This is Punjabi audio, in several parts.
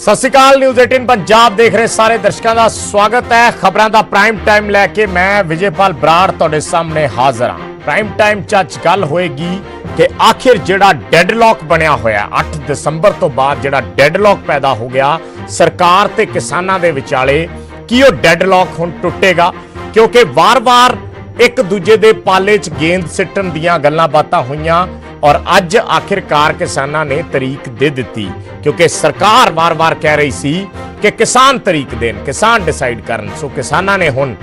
सत श्री अकाल। न्यूज़ 18 पंजाब देख रहे सारे दर्शकों का स्वागत है। खबरों का प्राइम टाइम लैके मैं विजयपाल बराड़ तुहाडे सामने हाजिर हाँ। प्राइम टाइम च गल होएगी कि आखिर जिहड़ा डेडलॉक बनया होया 8 दिसंबर तो बाद जिहड़ा डेडलॉक पैदा हो गया सरकार ते किसानां दे विचाले, की वो डेडलॉक हुण टुटेगा? क्योंकि वार-वार एक दूजे दे पाले च गेंद सिੱਟਣ ਦੀਆਂ ਗੱਲਾਂ ਬਾਤਾਂ ਹੋਈਆਂ और अज आखिरकार किसानां ने तरीक दे दी, क्योंकि सरकार बार बार कह रही सी कि किसान तरीक देन, किसान डिसाइड करन। सो किसानां ने हुण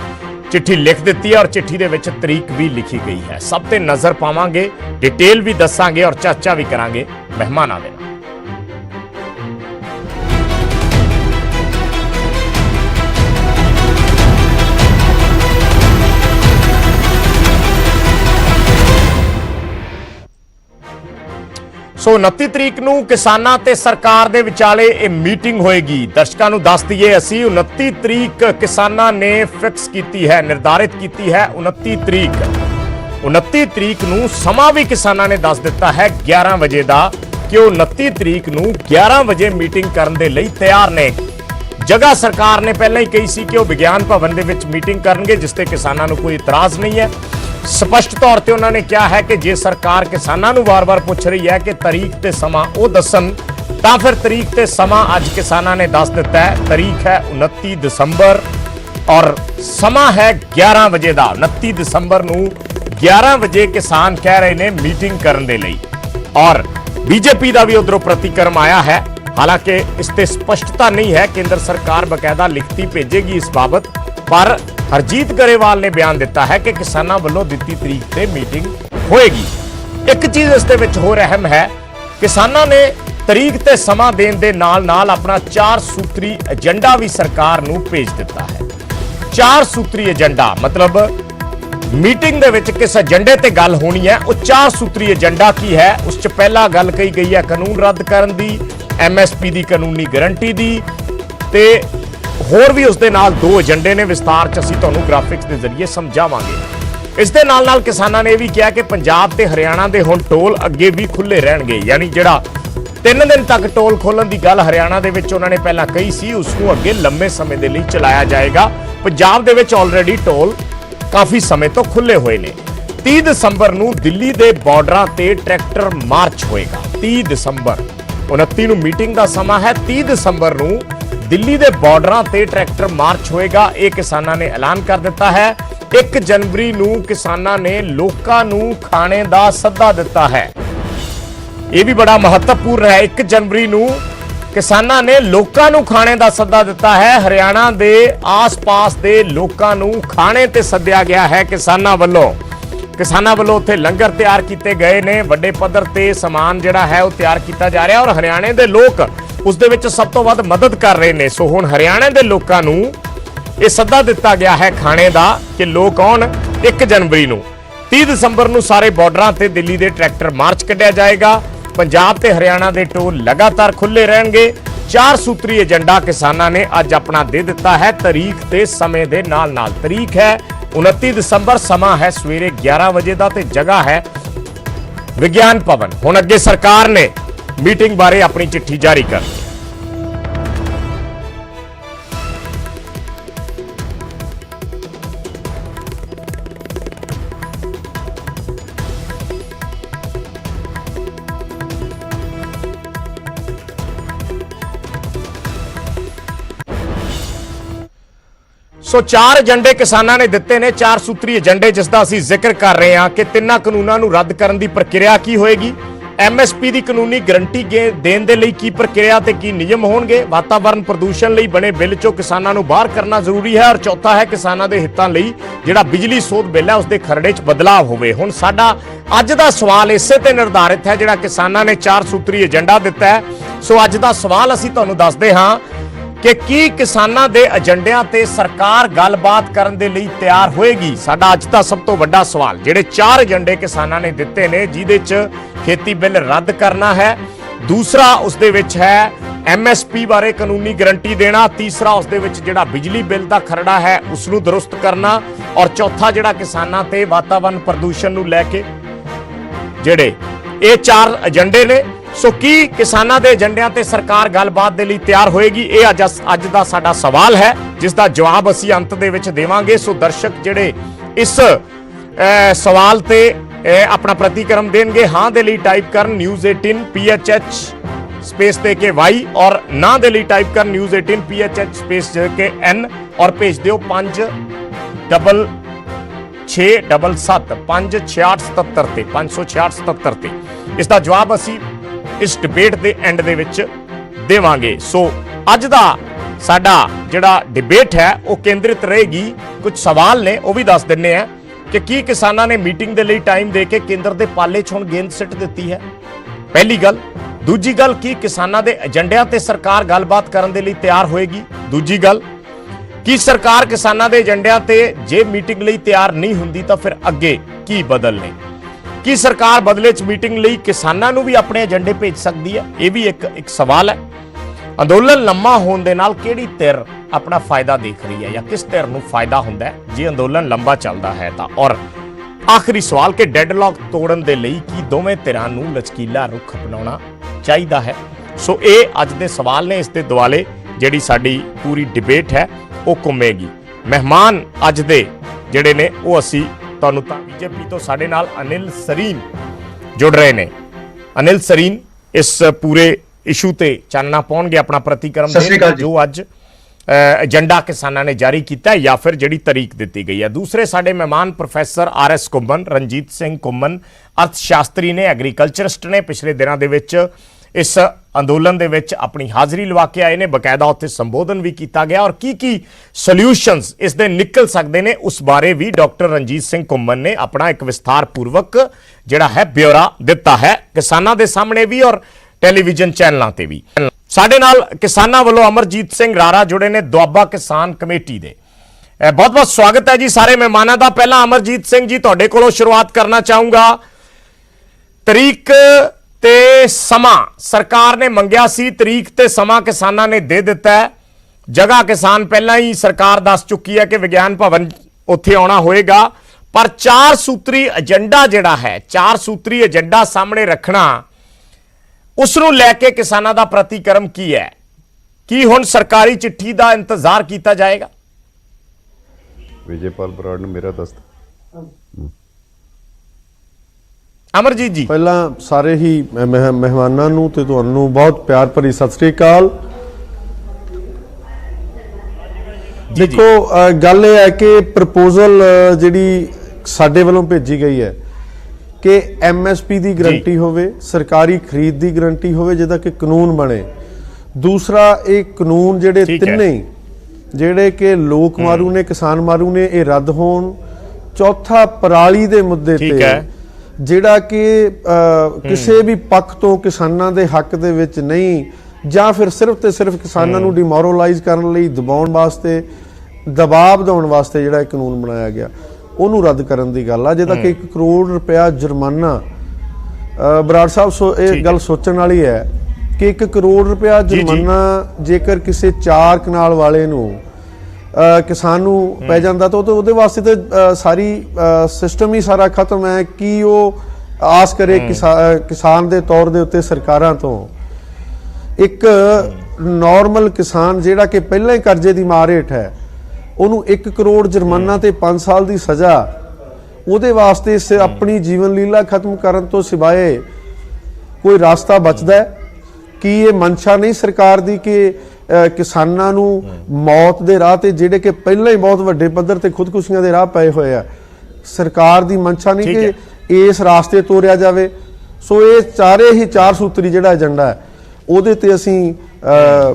चिट्ठी लिख दी है और चिट्ठी दे विच तरीक भी लिखी गई है। सब ते नज़र पावांगे, डिटेल भी दसांगे और चर्चा भी करांगे मेहमानां दे नाल। सो 29 तरीक नूं किसानां ते सरकार दे विचाले ये मीटिंग होएगी। दर्शकों नूं दस दईए असीं 29 तरीक किसानां ने फिक्स कीती है, निर्धारित कीती है 29 तरीक। 29 तरीक नूं समा भी किसानां ने दस दिता है 11 बजे दा कि वो 29 तरीक नूं 11 बजे मीटिंग करन दे लई तैयार ने। जगह सरकार ने पहले ही कही सी कि वो विज्ञान भवन दे विच मीटिंग करनगे, जिस ते किसानां नूं कोई इतराज़ नहीं है। स्पष्ट तौर पर उन्होंने कहा है कि जे सरकार किसानों को बार बार पूछ रही है कि तारीख ते समा वो दसन, तो फिर तारीख ते समा अज किसानों ने दस दिता है। तारीख है 29 दिसंबर और समा है 11 बजे का। 29 दिसंबर नूं 11 बजे किसान कह रहे हैं मीटिंग करने दे लई और बीजेपी का भी उधरों प्रतिक्रम आया है। हालांकि इससे स्पष्टता नहीं है, केंद्र सरकार बकायदा लिखती भेजेगी इस बाबत, पर हरजीत गरेवाल ने बयान दिता है कि किसानों वालों दिती तरीक से मीटिंग होएगी। एक चीज इस दे विच होर अहम है, किसानों ने तरीक ते समा देण दे नाल नाल अपना 4 सूत्री एजेंडा भी सरकार नूं भेज दिता है। 4 सूत्री एजेंडा मतलब मीटिंग दे विच किस एजेंडे ते गल होनी है, वो 4 सूत्री एजेंडा की है। उस च पहला गल कही गई है कानून रद्द करन दी, MSP दी कानूनी गारंटी दी, ते होर भी उसके नाल 2 एजेंडे ने। विस्तार च असीं तुहानूं ग्राफिक्स के जरिए समझावांगे। इस दे नाल नाल किसानां ने भी कहा कि पंजाब ते हरियाणा दे हुण टोल अगे भी खुले रहणगे, यानी जिहड़ा 3 दिन तक टोल खोलण दी गल हरियाणा दे विच उन्होंने पहला कही सी, उसनूं अगे लंबे समय दे लई चलाया जाएगा। पंजाब दे विच ऑलरेडी टोल काफ़ी समय तो खुले हुए ने। 30 दिसंबर नूं दिल्ली दे बॉर्डरां ते ट्रैक्टर मार्च होएगा। 30 दिसंबर 29 नूं मीटिंग का समा है, 30 दिसंबर नूं दिल्ली दे बॉर्डरां ते ट्रैक्टर मार्च होएगा। ये किसानां ने ऐलान कर दिता है। 1 जनवरी नूं किसानां ने लोकां नूं खाने दा सद्दा दिता है। यह भी बड़ा महत्वपूर्ण है। 1 जनवरी नूं किसानां ने लोकां नूं खाने दा सद्दा दिता है। हरियाणा दे आस पास दे लोकां नूं खाने ते सद्दिया गया है किसानां वल्लों। किसानां वल्लों उत्थे लंगर तैयार किए गए ने, वड्डे पद्धर ते समान जिहड़ा है वो तैयार किया जा रहा है और हरियाणे दे लोक उस दे विच सब तो वध मदद कर रहे हैं। सो हुण हरियाणे दे लोकां नूं ये सद्दा दिता गया है खाने दा कि लोग आउण। 1 जनवरी नूं 30 दिसंबर नूं सारे बॉर्डरां ते दिल्ली दे ट्रैक्टर मार्च कढ़िया जाएगा। पंजाब ते हरियाणा दे टोल लगातार खुले रहणगे। 4 सूत्री एजेंडा किसानां ने अज अपना दे दिता है तारीख ते समय दे नाल नाल। तारीख है 29 दिसंबर, समा है सवेरे 11 बजे का ते जगह है विज्ञान भवन। हुण अगे सरकार ने मीटिंग बारे अपनी चिट्ठी जारी कर दी। सो 4 एजेंडे किसानां ने दिते ने, 4 सूत्री एजेंडे जिसका असीं जिक्र कर रहे हैं कि 3 कानूनां नूं रद्द करन दी प्रक्रिया की होएगी, MSP की कानूनी गारंटी देने के लिए की प्रक्रिया ते की नियम होणगे, वातावरण प्रदूषण लई बने बिल चों किसानां नूं बाहर करना जरूरी है और चौथा है किसानां दे हितां लई जिहड़ा बिजली सोध बिल है उसके खरड़े च बदलाव होवे। हुण साडा अज दा सवाल इसे ते निर्धारित है, जिहड़ा किसानां ने 4 सूत्री एजेंडा दिता है। सो अज दा सवाल असीं तुहानूं दसदे हां कि की किसानां दे एजेंडिਆਂ ते सरकार गलबात करन दे लई तैयार होएगी। साडा अज दा सब तो वड्डा सवाल, जिहड़े 4 एजेंडे किसानां ने दिते ने, जिहदे च खेती बिल रद्द करना है, दूसरा उस दे विच है MSP बारे कानूनी गारंटी देना, तीसरा उस दे विच जिहड़ा बिजली बिल दा खरड़ा है उसनूं दुरुस्त करना और चौथा जिहड़ा किसानां ते वातावरण प्रदूषण नूं लैके जिहड़े ये 4 एजेंडे ने। ਸੋ ਕੀ ਕਿਸਾਨਾਂ ਦੇ ਏਜੰਡਿਆਂ ਤੇ ਸਰਕਾਰ ਗੱਲਬਾਤ ਦੇ ਲਈ ਤਿਆਰ ਹੋਏਗੀ? ਇਹ ਅੱਜ ਦਾ ਸਾਡਾ ਸਵਾਲ ਹੈ, ਜਿਸ ਦਾ ਜਵਾਬ ਅਸੀਂ ਅੰਤ ਦੇ ਵਿੱਚ ਦੇਵਾਂਗੇ। ਸੋ ਦਰਸ਼ਕ ਜਿਹੜੇ ਇਸ ਸਵਾਲ ਤੇ ਆਪਣਾ ਪ੍ਰਤੀਕਰਮ ਦੇਣਗੇ, ਹਾਂ ਦੇ ਲਈ ਟਾਈਪ ਕਰਨ ਨਿਊਜ਼ 18 PHH स्पेस दे के वाई, और ना दे लिए टाइप कर न्यूज़ 18 PHH स्पेस दे के N, और भेज दियो 5667 56877 ते 56677 ते। इसका जवाब असी इस डिबेट के एंड दे विच देवांगे। सो अज दा साडा जिहड़ा डिबेट है वो केंद्रित रहेगी, कुछ सवाल ने वो भी दस दिन्ने हैं कि की किसानां ने मीटिंग दे लई टाइम दे के केंद्र दे पाले च हुण गेंद सिੱਟ ਦਿੱਤੀ है। पहली गल। दूजी गल, की किसानां दे एजेंडिਆਂ ते सरकार गलबात करन दे लई तैयार होएगी? दूजी गल, की सरकार किसानां दे एजेंडिਆਂ ते जे मीटिंग लई तैयार नहीं हुंदी तां फिर अगे की बदलने? की सरकार बदले च मीटिंग लई किसानां नूं भी अपने एजेंडे भेज सकदी है? यह भी एक सवाल है। अंदोलन लंबा होने दे नाल किहड़ी धिर अपना फायदा देख रही है, या किस धिर नूं फायदा हुंदा है जे अंदोलन लंबा चलदा है तां? और आखिरी सवाल कि डेडलॉक तोड़न दे लई की दोवें धिरां नूं लचकीला रुख अपनाउणा चाहीदा है? सो ये अज दे सवाल ने, इस दे दुआले जिहड़ी साडी पूरी डिबेट है वो घुमेगी। मेहमान अज दे जिहड़े ने वो असी तुहानूं तां बीजेपी तो साडे नाल अनिल सरीन जुड़ रहे ने। अनिल सरीन इस पूरे इशू ते चानना पाउणगे, अपना प्रतिक्रम देणगे जो अज एजेंडा किसानां ने जारी किया है या फिर जिहड़ी तारीख दी गई है। दूसरे साडे मेहमान प्रोफैसर RS घुम्मन, रणजीत सिंह घुम्मन अर्थशास्त्री ने, एग्रीकल्चरिस्ट ने, पिछले दिनों के विच इस अंदोलन दे विच अपनी हाज़री लवा के आए ने, बकायदा उत्थे संबोधन भी किया गया, और की सॉल्यूशंस इस दे निकल सकते हैं उस बारे भी डॉक्टर रणजीत सिंह घुम्मन ने अपना एक विस्तारपूर्वक जिहड़ा है ब्यौरा दिता है, किसानां दे सामने भी और टेलीविजन चैनलों ते भी। साडे नाल किसानां वालों अमरजीत सिंह रारा जुड़े ने, दुआबा किसान कमेटी दे। बहुत बहुत स्वागत है जी सारे मेहमानों का। पहला अमरजीत सिंह जी तुहाडे कोलों शुरुआत करना चाहूँगा। तरीक ते समा सरकार ने मंगिया सी, तरीक ते समा किसानां ने दे दिता है। जगह किसान पहला ही सरकार दस चुकी है कि विज्ञान भवन उत्थे आना होएगा, पर 4 सूत्री एजेंडा जिहड़ा है, 4 सूत्री एजेंडा सामने रखना, उसनूं लैके किसानां दा प्रतिक्रम की है? की हुण सरकारी चिट्ठी का इंतजार किया जाएगा? विजयपाल बराड़ ने मेरा दस्त। अमरजीत जी, पहला सारे ही मेहमानां नूं ते तुहानूं बहुत प्यार भरी सत श्री अकाल। देखो गल यह है कि प्रपोजल जिहड़ी साडे वल्लों भेजी गई है कि MSP की गारंटी होवे, सरकारी खरीद की गारंटी होवे, जिहदा कि कानून बने। दूसरा एक कानून जिहड़े तिन्ने जिहड़े कि लोक मारू ने, किसान मारू ने, ये रद्द होण। चौथा पराली दे मुद्दे ते जिहड़ा कि किसी भी पक्ष तो किसानां दे हक दे विच नहीं, जां फिर सिर्फ ते सिर्फ किसानां नूं डिमोरलाइज करन लई, दबाउण वास्ते, दबाव बनाउण वास्ते जिहड़ा कानून बनाया गया ਉਹਨੂੰ ਰੱਦ ਕਰਨ ਦੀ ਗੱਲ ਆ, ਜਿਹਦਾ ਕਿ 1 ਕਰੋੜ ਰੁਪਇਆ ਜੁਰਮਾਨਾ। ਬਰਾੜ ਸਾਹਿਬ ਇਹ ਗੱਲ ਸੋਚਣ ਵਾਲੀ ਹੈ ਕਿ 1 ਕਰੋੜ ਰੁਪਇਆ ਜੁਰਮਾਨਾ ਜੇਕਰ ਕਿਸੇ 4 ਕਨਾਲ ਵਾਲੇ ਨੂੰ ਕਿਸਾਨ ਨੂੰ ਪੈ ਜਾਂਦਾ ਤਾਂ ਉਹਦੇ ਵਾਸਤੇ ਤੇ ਸਾਰੀ ਸਿਸਟਮ ਹੀ ਸਾਰਾ ਖਤਮ ਹੈ। ਕਿ ਉਹ ਆਸ ਕਰੇ ਕਿਸਾਨ ਦੇ ਤੌਰ ਦੇ ਉੱਤੇ ਸਰਕਾਰਾਂ ਤੋਂ? ਇੱਕ ਨਾਰਮਲ ਕਿਸਾਨ ਜਿਹੜਾ ਕਿ ਪਹਿਲਾਂ ਹੀ ਕਰਜ਼ੇ ਦੀ ਮਾਰ ਹੇਠ ਹੈ, ਉਹਨੂੰ 1 ਕਰੋੜ ਜੁਰਮਾਨਾ ਤੇ 5 ਸਾਲ ਦੀ ਸਜ਼ਾ, ਉਹਦੇ ਵਾਸਤੇ ਆਪਣੀ ਜੀਵਨ ਲੀਲਾ ਖਤਮ ਕਰਨ ਤੋਂ ਸਿਵਾਏ ਕੋਈ ਰਾਸਤਾ ਬਚਦਾ ਹੈ? ਕਿ ਇਹ ਮਨਸ਼ਾ ਨਹੀਂ ਸਰਕਾਰ ਦੀ ਕਿ ਕਿਸਾਨਾਂ ਨੂੰ ਮੌਤ ਦੇ ਰਾਹ ਤੇ, ਜਿਹੜੇ ਕਿ ਪਹਿਲਾਂ ਹੀ ਬਹੁਤ ਵੱਡੇ ਪੱਧਰ ਤੇ ਖੁਦਕੁਸ਼ੀਆਂ ਦੇ ਰਾਹ ਪਏ ਹੋਏ ਆ, ਸਰਕਾਰ ਦੀ ਮਨਸ਼ਾ ਨਹੀਂ ਕਿ ਇਸ ਰਾਸਤੇ ਤੋਰਿਆ ਜਾਵੇ? ਸੋ ਇਹ ਚਾਰੇ ਹੀ 4 ਸੂਤਰੀ ਜਿਹੜਾ ਏਜੰਡਾ ਹੈ, ਉਹਦੇ ਤੇ ਅਸੀਂ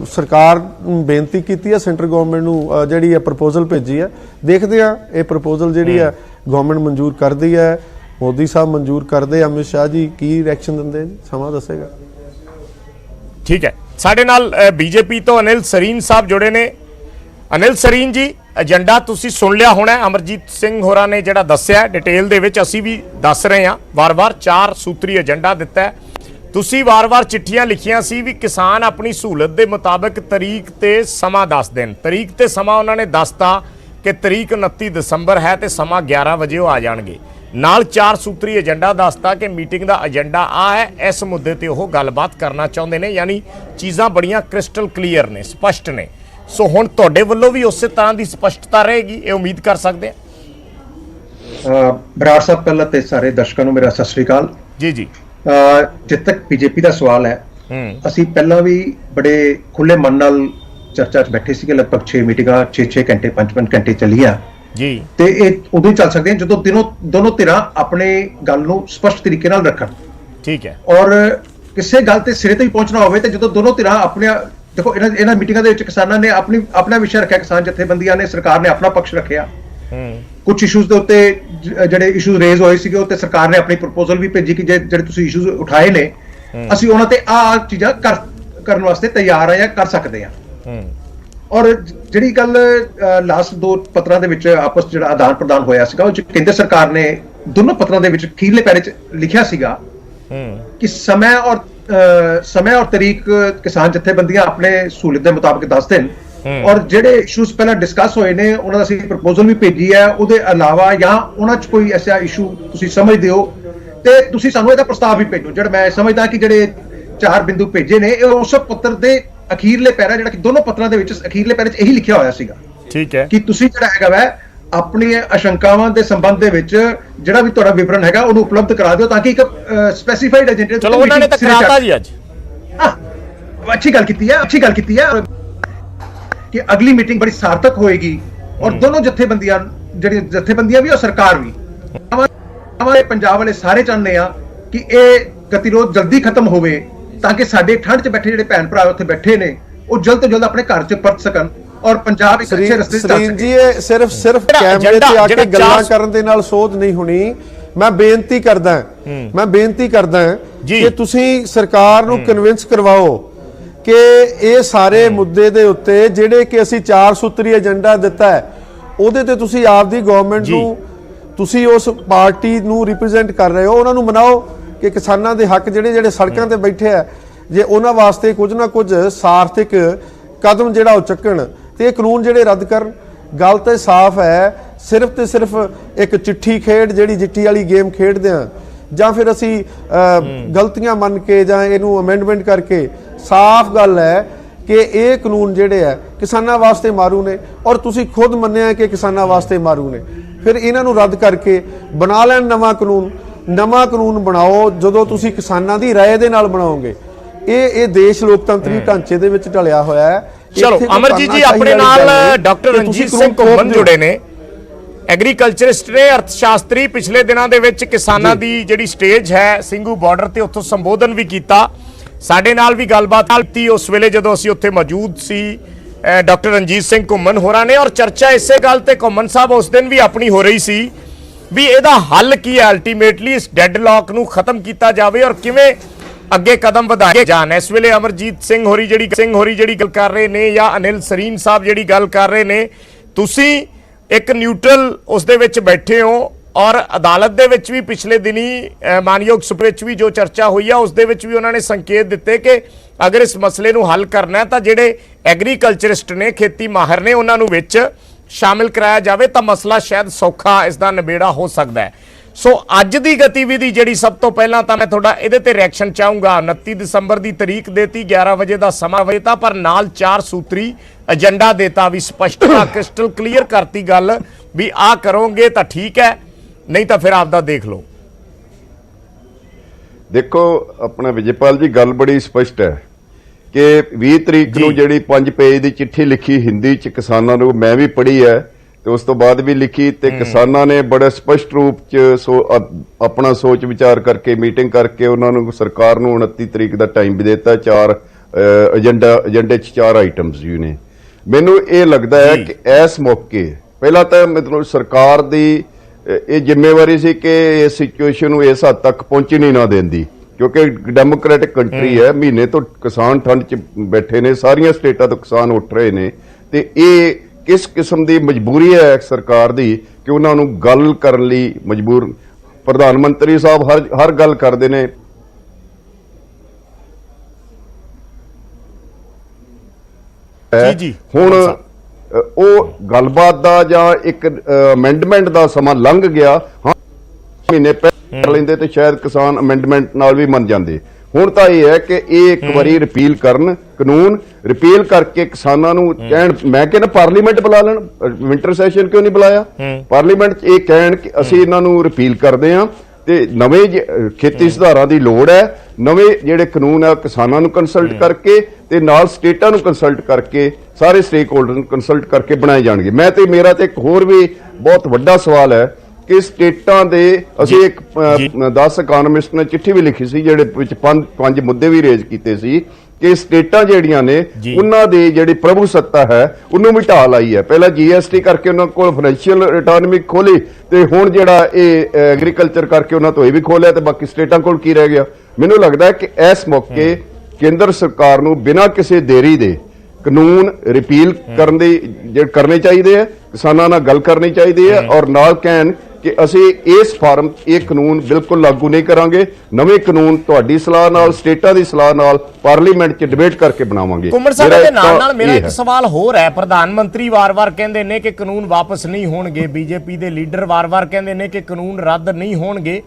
सरकार बेनती की है, सेंटर गवर्नमेंट नूं जिहड़ी है प्रपोजल भेजी है। देखते हैं ये प्रपोजल जिहड़ी है गवर्नमेंट मंजूर करती है, मोदी साहब मंजूर करते, अमित शाह जी की रिएक्शन देंगे, समा दसेगा। ठीक है, साडे नाल बीजेपी तो अनिल सरीन साहब जुड़े ने। अनिल सरीन जी, एजेंडा तुसीं सुन लिया होना, अमरजीत सिंह होरां ने जिहड़ा दस्सिया डिटेल दे विच, असीं भी दस रहे हैं वार-वार 4 सूत्री एजेंडा दिता है। तुसी वार-वार चिट्ठियां लिखियां सी भी किसान अपनी सहूलत के मुताबिक तरीक ते समा दस देन। तरीक ते समा उन्होंने दसता कि तरीक 29 दसंबर है तो समा 11 बजे वो आ जाएंगे। ਨਾਲ 4 ਸੂਤਰੀ ਏਜੰਡਾ ਦੱਸਤਾ ਕਿ ਮੀਟਿੰਗ ਦਾ ਏਜੰਡਾ ਆ ਹੈ, ਇਸ ਮੁੱਦੇ ਤੇ ਉਹ ਗੱਲਬਾਤ ਕਰਨਾ ਚਾਹੁੰਦੇ ਨੇ। ਯਾਨੀ ਚੀਜ਼ਾਂ ਬੜੀਆਂ ਕ੍ਰਿਸਟਲ ਕਲੀਅਰ ਨੇ, ਸਪਸ਼ਟ ਨੇ। ਸੋ ਹੁਣ ਤੁਹਾਡੇ ਵੱਲੋਂ ਵੀ ਉਸੇ ਤਰ੍ਹਾਂ ਦੀ ਸਪਸ਼ਟਤਾ ਰਹੇਗੀ, ਇਹ ਉਮੀਦ ਕਰ ਸਕਦੇ ਹਾਂ। ਬਰਾੜ ਸਾਹਿਬ, ਪਹਿਲਾਂ ਤੇ ਸਾਰੇ ਦਰਸ਼ਕਾਂ ਨੂੰ ਮੇਰਾ ਸਤਿ ਸ੍ਰੀ ਅਕਾਲ ਜੀ ਜੀ। ਜਿੱਥੇ ਤੱਕ ਬੀਜੇਪੀ ਦਾ ਸਵਾਲ ਹੈ, ਅਸੀਂ ਪਹਿਲਾਂ ਵੀ ਬੜੇ ਖੁੱਲੇ ਮਨ ਨਾਲ ਚਰਚਾ 'ਚ ਬੈਠੇ ਸੀਗੇ। ਲਗਭਗ 6 ਮੀਟਿੰਗਾਂ 6 ਘੰਟੇ 5 ਘੰਟੇ ਚੱਲੀਆਂ ਜੀ। ਤੇ ਇਹ ਉਦੋਂ ਹੀ ਚੱਲ ਸਕਦੇ ਹਨ ਜਦੋਂ ਦੋਨੋਂ ਧਿਰਾਂ ਆਪਣੇ ਗੱਲ ਨੂੰ ਸਪਸ਼ਟ ਤਰੀਕੇ ਨਾਲ ਰੱਖਣ। ਠੀਕ ਹੈ। ਔਰ ਕਿਸੇ ਗੱਲ ਤੇ ਸਿਰੇ ਤੇ ਵੀ ਪਹੁੰਚਣਾ ਹੋਵੇ ਤੇ ਜਦੋਂ ਦੋਨੋਂ ਧਿਰਾਂ ਆਪਣੇ, ਦੇਖੋ ਇਹਨਾਂ ਮੀਟਿੰਗਾਂ ਦੇ ਵਿੱਚ ਕਿਸਾਨਾਂ ਨੇ ਆਪਣਾ ਵਿਸ਼ਾ ਰੱਖਿਆ, ਕਿਸਾਨ ਜਥੇਬੰਦੀਆਂ ਨੇ, ਸਰਕਾਰ ਨੇ ਆਪਣਾ ਪੱਖ ਰੱਖਿਆ। ਕੁਝ ਇਸ਼ੂਜ਼ ਦੇ ਉੱਤੇ ਜਿਹੜੇ ਇਸ਼ੂ ਰੇਜ਼ ਹੋਏ ਸੀਗੇ ਉੱਤੇ ਸਰਕਾਰ ਨੇ ਆਪਣੀ ਪ੍ਰਪੋਜ਼ਲ ਵੀ ਭੇਜੀ ਕਿ ਜਿਹੜੇ ਤੁਸੀਂ ਇਸ਼ੂਜ਼ ਉਠਾਏ ਨੇ ਅਸੀਂ ਉਹਨਾਂ ਤੇ ਆਹ ਚੀਜ਼ਾਂ ਕਰਨ ਵਾਸਤੇ ਤਿਆਰ ਆ ਜਾਂ ਕਰ ਸਕਦੇ ਹਾਂ। ਔਰ ਜਿਹੜੀ ਗੱਲ ਲਾਸਟ 2 ਪੱਤਰਾਂ ਦੇ ਵਿੱਚ ਆਪਸ ਜਿਹੜਾ ਆਦਾਨ ਪ੍ਰਦਾਨ ਹੋਇਆ ਸੀਗਾ, ਉਹ 'ਚ ਕੇਂਦਰ ਸਰਕਾਰ ਨੇ ਦੋਨੋਂ ਪੱਤਰਾਂ ਦੇ ਵਿੱਚ ਅਖੀਰਲੇ ਪੈਰੇ 'ਚ ਲਿਖਿਆ ਸੀਗਾ ਕਿ ਸਮੇਂ ਔਰ ਤਰੀਕ ਕਿਸਾਨ ਜਥੇਬੰਦੀਆਂ ਆਪਣੇ ਸਹੂਲਤ ਦੇ ਮੁਤਾਬਕ ਦੱਸ ਦੇਣ। ਔਰ ਜਿਹੜੇ ਇਸ਼ੂਜ਼ ਪਹਿਲਾਂ ਡਿਸਕਸ ਹੋਏ ਨੇ ਉਹਨਾਂ ਦਾ ਅਸੀਂ ਪ੍ਰਪੋਜ਼ਲ ਵੀ ਭੇਜੀ ਹੈ। ਉਹਦੇ ਇਲਾਵਾ ਜਾਂ ਉਹਨਾਂ 'ਚ ਕੋਈ ਐਸਾ ਇਸ਼ੂ ਤੁਸੀਂ ਸਮਝਦੇ ਹੋ ਤੇ ਤੁਸੀਂ ਸਾਨੂੰ ਇਹਦਾ ਪ੍ਰਸਤਾਵ ਵੀ ਭੇਜੋ। ਜਿਹੜਾ ਮੈਂ ਸਮਝਦਾ ਕਿ ਜਿਹੜੇ 4 ਬਿੰਦੂ ਭੇਜੇ ਨੇ ਇਹ ਉਸ ਪੱਤਰ ਦੇ ਅਖੀਰਲੇ ਪੈਰਾ, ਜਿਹੜਾ ਕਿ ਦੋਨੋਂ ਪੱਤਰਾਂ ਦੇ ਵਿੱਚ ਅਖੀਰਲੇ ਪੈਰੇ 'ਚ ਇਹੀ ਲਿਖਿਆ ਹੋਇਆ ਸੀਗਾ। ਠੀਕ ਹੈ। ਕਿ ਤੁਸੀਂ ਜਿਹੜਾ ਹੈਗਾ ਵੈ ਆਪਣੀਆਂ ਆਸ਼ੰਕਾਵਾਂ ਦੇ ਸੰਬੰਧ ਦੇ ਵਿੱਚ ਜਿਹੜਾ ਵੀ ਤੁਹਾਡਾ ਵਿਵਰਣ ਹੈਗਾ ਉਹਨੂੰ ਉਪਲਬਧ ਕਰਾ ਦਿਓ ਤਾਂ ਕਿ ਇੱਕ ਸਪੈਸੀਫਾਈਡ ਏਜੰਡੇ। ਚਲੋ ਉਹਨਾਂ ਨੇ ਤਾਂ ਕਰਾਤਾ ਜੀ ਅੱਜ। ਅੱਛੀ ਗੱਲ ਕੀਤੀ ਹੈ ਕਿ ਅਗਲੀ ਮੀਟਿੰਗ ਬੜੀ ਸਾਰਥਕ ਹੋਏਗੀ ਔਰ ਦੋਨੋਂ ਜਥੇਬੰਦੀਆਂ ਵੀ ਔਰ ਸਰਕਾਰ ਵੀ ਹਮਾਰੇ ਪੰਜਾਬ ਵਾਲੇ ਸਾਰੇ ਚਾਹੁੰਦੇ ਆ ਕਿ ਇਹ ਗਤੀਰੋਧ ਜਲਦੀ ਖਤਮ ਹੋਵੇ ਤਾਂ ਕਿ ਸਾਡੇ ਠੰਡ 'ਚ ਬੈਠੇ ਜਿਹੜੇ ਭੈਣ ਭਰਾ ਉੱਥੇ ਬੈਠੇ ਨੇ ਉਹ ਜਲਦ ਤੋਂ ਜਲਦ ਆਪਣੇ ਘਰ 'ਚ ਪਰਤ ਸਕਣ ਔਰ ਪੰਜਾਬ ਇੱਕ ਅੱਛੇ ਰਸਤੇ 'ਤੇ ਚੱਲ ਸਕੇ। ਜੀ ਇਹ ਸਿਰਫ ਕੈਮਰੇ ਤੇ ਆ ਕੇ ਗੱਲਾਂ ਕਰਨ ਦੇ ਨਾਲ ਸੋਧ ਨਹੀਂ ਹੋਣੀ। ਮੈਂ ਬੇਨਤੀ ਕਰਦਾ ਕਿ ਤੁਸੀਂ ਸਰਕਾਰ ਨੂੰ ਕਨਵਿੰਸ ਕਰਵਾਓ ਕਿ ਇਹ ਸਾਰੇ ਮੁੱਦੇ ਦੇ ਉੱਤੇ ਜਿਹੜੇ ਕਿ ਅਸੀਂ 4 ਸੂਤਰੀ ਏਜੰਡਾ ਦਿੱਤਾ ਹੈ ਉਹਦੇ ਤੇ ਤੁਸੀਂ ਆਪਦੀ ਗਵਰਨਮੈਂਟ ਨੂੰ, ਤੁਸੀਂ ਉਸ ਪਾਰਟੀ ਨੂੰ ਰਿਪਰੈਜ਼ੈਂਟ ਕਰ ਰਹੇ ਹੋ, ਉਹਨਾਂ ਨੂੰ ਮਨਾਓ ਕਿ ਕਿਸਾਨਾਂ ਦੇ ਹੱਕ ਜਿਹੜੇ ਸੜਕਾਂ ਤੇ ਬੈਠੇ ਆ ਜੇ ਉਹਨਾਂ ਵਾਸਤੇ ਕੁਝ ਨਾ ਕੁਝ ਸਾਰਥਿਕ ਕਦਮ ਜਿਹੜਾ ਉਹ ਚੱਕਣ ਤੇ ਇਹ ਕਾਨੂੰਨ ਜਿਹੜੇ ਰੱਦ ਕਰਨ। ਗੱਲ ਤੇ ਸਾਫ਼ ਹੈ, ਸਿਰਫ ਤੇ ਸਿਰਫ ਇੱਕ ਚਿੱਠੀ ਖੇਡ ਜਿਹੜੀ ਜਿੱਟੀ ਵਾਲੀ ਗੇਮ ਖੇਡਦੇ ਆ ਜਾਂ ਫਿਰ ਅਸੀਂ ਗਲਤੀਆਂ ਮੰਨ ਕੇ ਜਾਂ ਇਹਨੂੰ ਅਮੈਂਡਮੈਂਟ ਕਰਕੇ, ਸਾਫ਼ ਗੱਲ ਹੈ ਕਿ ਇਹ ਕਾਨੂੰਨ ਜਿਹੜੇ ਆ ਕਿਸਾਨਾਂ ਵਾਸਤੇ ਮਾਰੂ ਨੇ ਔਰ ਤੁਸੀਂ ਖੁਦ ਮੰਨਿਆ ਕਿ ਕਿਸਾਨਾਂ ਵਾਸਤੇ ਮਾਰੂ ਨੇ। ਫਿਰ ਇਹਨਾਂ ਨੂੰ ਰੱਦ ਕਰਕੇ ਬਣਾ ਲੈਣ ਨਵਾਂ ਕਾਨੂੰਨ ਬਣਾਓ ਜਦੋਂ ਤੁਸੀਂ ਕਿਸਾਨਾਂ ਦੀ ਰਾਏ ਦੇ ਨਾਲ ਬਣਾਓਗੇ। ਇਹ ਦੇਸ਼ ਲੋਕਤੰਤਰੀ ਢਾਂਚੇ ਦੇ ਵਿੱਚ ਢਲਿਆ ਹੋਇਆ ਹੈ। ਚਲੋ ਅਮਰਜੀਤ ਜੀ ਆਪਣੇ ਨਾਲ ਡਾਕਟਰ ਰਣਜੀਤ ਸਿੰਘ ਘੁੰਮਣ ਜੁੜੇ ਨੇ, ਐਗਰੀਕਲਚਰਿਸਟ ਨੇ, ਅਰਥ ਸ਼ਾਸਤਰੀ। ਪਿਛਲੇ ਦਿਨਾਂ ਦੇ ਵਿੱਚ ਕਿਸਾਨਾਂ ਦੀ ਜਿਹੜੀ ਸਟੇਜ ਹੈ ਸਿੰਘੂ ਬਾਰਡਰ ਤੇ ਉੱਥੋਂ ਸੰਬੋਧਨ ਵੀ ਕੀਤਾ, ਸਾਡੇ ਨਾਲ ਵੀ ਗੱਲਬਾਤ ਕੀਤੀ ਉਸ ਵੇਲੇ ਜਦੋਂ ਅਸੀਂ ਉੱਥੇ ਮੌਜੂਦ ਸੀ ਡਾਕਟਰ ਰਣਜੀਤ ਸਿੰਘ ਘੁੰਮਣ ਹੋਰਾਂ ਨੇ। ਔਰ ਚਰਚਾ ਇਸੇ ਗੱਲ ਤੇ ਘੁੰਮਣ ਸਾਹਿਬ ਉਸ ਦਿਨ ਵੀ ਆਪਣੀ ਹੋ ਰਹੀ ਸੀ ਵੀ ਇਹਦਾ ਹੱਲ ਕੀ ਹੈ, ਅਲਟੀਮੇਟਲੀ ਇਸ ਡੈਡਲੌਕ ਨੂੰ ਖਤਮ ਕੀਤਾ ਜਾਵੇ ਔਰ ਕਿਵੇਂ ਅੱਗੇ ਕਦਮ ਵਧਾਏ ਜਾਣ। ਇਸ ਵੇਲੇ ਅਮਰਜੀਤ ਸਿੰਘ ਹੋਰੀ ਜਿਹੜੀ ਗੱਲ ਕਰ ਰਹੇ ਨੇ ਜਾਂ ਅਨਿਲ ਸਰੀਨ ਸਾਹਿਬ ਜਿਹੜੀ ਗੱਲ ਕਰ ਰਹੇ ਨੇ, ਤੁਸੀਂ ਇੱਕ ਨਿਊਟਰਲ ਉਸ ਦੇ ਵਿੱਚ ਬੈਠੇ ਹੋ ਔਰ ਅਦਾਲਤ ਦੇ ਵਿੱਚ ਵੀ ਪਿਛਲੇ ਦਿਨੀ ਮਾਨਯੋਗ ਸੁਪਰੀਮ ਵਿੱਚ ਵੀ ਜੋ ਚਰਚਾ ਹੋਈ ਆ ਉਸ ਦੇ ਵਿੱਚ ਵੀ ਉਹਨਾਂ ਨੇ ਸੰਕੇਤ ਦਿੱਤੇ ਕਿ ਅਗਰ ਇਸ ਮਸਲੇ ਨੂੰ ਹੱਲ ਕਰਨਾ ਹੈ ਤਾਂ ਜਿਹੜੇ ਐਗਰੀਕਲਚਰਿਸਟ ਨੇ, ਖੇਤੀ ਮਾਹਰ ਨੇ, ਉਹਨਾਂ ਨੂੰ ਵਿੱਚ ਸ਼ਾਮਿਲ ਕਰਾਇਆ ਜਾਵੇ ਤਾਂ ਮਸਲਾ ਸ਼ਾਇਦ ਸੌਖਾ ਇਸ ਦਾ ਨਿਬੇੜਾ ਹੋ ਸਕਦਾ ਹੈ। ਸੋ ਅੱਜ ਦੀ ਗਤੀਵਿਧੀ ਜਿਹੜੀ ਸਭ ਤੋਂ ਪਹਿਲਾਂ ਤਾਂ ਮੈਂ ਤੁਹਾਡਾ ਇਹਦੇ ਤੇ ਰਿਐਕਸ਼ਨ ਚਾਹੂੰਗਾ। 29 ਦਸੰਬਰ ਦੀ ਤਾਰੀਖ ਦੇਤੀ, 11 ਵਜੇ ਦਾ ਸਮਾਂ ਦੇਤਾ, ਪਰ ਨਾਲ 4 ਸੂਤਰੀ ਏਜੰਡਾ ਦੇਤਾ ਵੀ ਸਪਸ਼ਟਤਾ ਕ੍ਰਿਸਟਲ ਕਲੀਅਰ ਕਰਤੀ ਗੱਲ ਵੀ ਆਹ ਕਰੋਗੇ ਤਾਂ ਠੀਕ ਹੈ, ਨਹੀਂ ਤਾਂ ਫਿਰ ਆਪਦਾ ਦੇਖ ਲਓ। ਦੇਖੋ ਆਪਣਾ ਵਿਜੇਪਾਲ ਜੀ, ਗੱਲ ਬੜੀ ਸਪਸ਼ਟ ਹੈ ਕਿ 20 ਤਰੀਕ ਨੂੰ ਜਿਹੜੀ 5 ਪੇਜ ਦੀ ਚਿੱਠੀ ਲਿਖੀ ਹਿੰਦੀ ਚ ਕਿਸਾਨਾਂ ਨੂੰ, ਮੈਂ ਵੀ ਪੜ੍ਹੀ ਹੈ ਤੇ ਉਸ ਤੋਂ ਬਾਅਦ ਵੀ ਲਿਖੀ, ਤੇ ਕਿਸਾਨਾਂ ਨੇ ਬੜੇ ਸਪਸ਼ਟ ਰੂਪ ਚ ਆਪਣਾ ਸੋਚ ਵਿਚਾਰ ਕਰਕੇ ਮੀਟਿੰਗ ਕਰਕੇ ਉਹਨਾਂ ਨੂੰ ਸਰਕਾਰ ਨੂੰ 29 ਤਰੀਕ ਦਾ ਟਾਈਮ ਵੀ ਦਿੱਤਾ। 4 ਏਜੰਡੇ ਚ 4 ਆਈਟਮਸ ਜੀ ਨੇ। ਮੈਨੂੰ ਇਹ ਲੱਗਦਾ ਹੈ ਕਿ ਇਸ ਮੌਕੇ ਪਹਿਲਾਂ ਤਾਂ ਮਤਲਬ ਸਰਕਾਰ ਦੀ ਇਹ ਜ਼ਿੰਮੇਵਾਰੀ ਸੀ ਕਿ ਇਸ ਸਿਚੁਏਸ਼ਨ ਨੂੰ ਇਸ ਹੱਦ ਤੱਕ ਪਹੁੰਚਣ ਹੀ ਨਾ ਦਿੰਦੀ, ਕਿਉਂਕਿ ਡੈਮੋਕ੍ਰੈਟਿਕ ਕੰਟਰੀ ਹੈ। ਮਹੀਨੇ ਤੋਂ ਕਿਸਾਨ ਠੰਡ 'ਚ ਬੈਠੇ ਨੇ, ਸਾਰੀਆਂ ਸਟੇਟਾਂ ਤੋਂ ਕਿਸਾਨ ਉੱਠ ਰਹੇ ਨੇ, ਤੇ ਇਹ ਕਿਸ ਕਿਸਮ ਦੀ ਮਜਬੂਰੀ ਹੈ ਸਰਕਾਰ ਦੀ ਕਿ ਉਹਨਾਂ ਨੂੰ ਗੱਲ ਕਰਨ ਲਈ ਮਜਬੂਰ। ਪ੍ਰਧਾਨ ਮੰਤਰੀ ਸਾਹਿਬ ਹਰ ਗੱਲ ਕਰਦੇ ਨੇ, ਜੀ ਹੁਣ ਉਹ ਗੱਲਬਾਤ ਦਾ ਜਾਂ ਇੱਕ ਅਮੈਂਡਮੈਂਟ ਦਾ ਸਮਾਂ ਲੰਘ ਗਿਆ। ਮਹੀਨੇ ਪਹਿਲਾਂ ਕਰ ਲੈਂਦੇ ਤੇ ਸ਼ਾਇਦ ਕਿਸਾਨ ਅਮੈਂਡਮੈਂਟ ਨਾਲ ਵੀ ਮੰਨ ਜਾਂਦੇ। ਹੁਣ ਤਾਂ ਇਹ ਹੈ ਕਿ ਇਹ ਇੱਕ ਵਾਰੀ ਰਿਪੀਲ ਕਰਨ, ਕਾਨੂੰਨ ਰਿਪੀਲ ਕਰਕੇ ਕਿਸਾਨਾਂ ਨੂੰ ਕਹਿਣ, ਮੈਂ ਕਹਿੰਦਾ ਪਾਰਲੀਮੈਂਟ ਬੁਲਾ ਲੈਣ, ਵਿੰਟਰ ਸੈਸ਼ਨ ਕਿਉਂ ਨਹੀਂ ਬੁਲਾਇਆ? ਪਾਰਲੀਮੈਂਟ 'ਚ ਇਹ ਕਹਿਣ ਕਿ ਅਸੀਂ ਇਹਨਾਂ ਨੂੰ ਰਿਪੀਲ ਕਰਦੇ ਹਾਂ ਤੇ ਨਵੇਂ ਖੇਤੀ ਸੁਧਾਰਾਂ ਦੀ ਲੋੜ ਹੈ, ਨਵੇਂ ਜਿਹੜੇ ਕਾਨੂੰਨ ਆ ਕਿਸਾਨਾਂ ਨੂੰ ਕੰਸਲਟ ਕਰਕੇ ਤੇ ਨਾਲ ਸਟੇਟਾਂ ਨੂੰ ਕੰਸਲਟ ਕਰਕੇ, ਸਾਰੇ ਸਟੇਕ ਹੋਲਡਰ ਨੂੰ ਕੰਸਲਟ ਕਰਕੇ ਬਣਾਏ ਜਾਣਗੇ। ਮੇਰਾ ਤੇ ਇੱਕ ਹੋਰ ਵੀ ਬਹੁਤ ਵੱਡਾ ਸਵਾਲ ਹੈ ਕਿ ਸਟੇਟਾਂ ਦੇ, ਅਸੀਂ ਇੱਕ 10 ਇਕਨੋਮਿਸਟ ਨੇ ਚਿੱਠੀ ਵੀ ਲਿਖੀ ਸੀ ਜਿਹੜੇ ਵਿੱਚ ਪੰਜ ਮੁੱਦੇ ਵੀ ਰੇਜ਼ ਕੀਤੇ ਸੀ ਕਿ ਸਟੇਟਾਂ ਜਿਹੜੀਆਂ ਨੇ ਉਹਨਾਂ ਦੀ ਜਿਹੜੀ ਪ੍ਰਭੂ ਸੱਤਾ ਹੈ ਉਹਨੂੰ ਵੀ ਢਾਹ ਲਾਈ ਹੈ। ਪਹਿਲਾਂ GST ਕਰਕੇ ਉਹਨਾਂ ਕੋਲ ਫਾਈਨੈਂਸ਼ੀਅਲ ਰਿਟਰਨਮੀ ਖੋਲੀ ਤੇ ਹੁਣ ਜਿਹੜਾ ਇਹ ਐਗਰੀਕਲਚਰ ਕਰਕੇ ਉਹਨਾਂ ਤੋਂ ਇਹ ਵੀ ਖੋਲਿਆ ਤੇ ਬਾਕੀ ਸਟੇਟਾਂ ਕੋਲ ਕੀ ਰਹਿ ਗਿਆ? ਮੈਨੂੰ ਲੱਗਦਾ ਹੈ ਕਿ ਇਸ ਮੌਕੇ ਕੇਂਦਰ ਸਰਕਾਰ ਨੂੰ ਬਿਨਾਂ ਕਿਸੇ ਦੇਰੀ ਦੇ ਕਾਨੂੰਨ ਰਿਪੀਲ ਕਰਨੇ ਚਾਹੀਦੇ ਹੈ, ਕਿਸਾਨਾਂ ਨਾਲ ਗੱਲ ਕਰਨੀ ਚਾਹੀਦੀ ਹੈ ਔਰ ਨਾਲ ਕਹਿਣ ਕਿ ਅਸੀਂ ਇਸ ਫਾਰਮ ਇਹ ਕਾਨੂੰਨ ਬਿਲਕੁਲ ਲਾਗੂ ਨਹੀਂ ਕਰਾਂਗੇ, ਨਵੇਂ ਕਾਨੂੰਨ ਤੁਹਾਡੀ ਸਲਾਹ ਨਾਲ, ਸਟੇਟਾਂ ਦੀ ਸਲਾਹ ਨਾਲ ਪਾਰਲੀਮੈਂਟ 'ਚ ਡਿਬੇਟ ਕਰਕੇ ਬਣਾਵਾਂਗੇ। ਕੁੰਮੜ ਸਾਹਿਬ ਦੇ ਨਾਲ ਮੇਰਾ ਇੱਕ ਸਵਾਲ ਹੋਰ ਹੈ। ਪ੍ਰਧਾਨ ਮੰਤਰੀ ਵਾਰ-ਵਾਰ ਕਹਿੰਦੇ ਨੇ ਕਿ ਕਾਨੂੰਨ ਵਾਪਸ ਨਹੀਂ ਹੋਣਗੇ, ਬੀਜੇਪੀ ਦੇ ਲੀਡਰ ਵਾਰ-ਵਾਰ ਕਹਿੰਦੇ ਨੇ ਕਿ ਕਾਨੂੰਨ ਰੱਦ ਨਹੀਂ ਹੋਣਗੇ,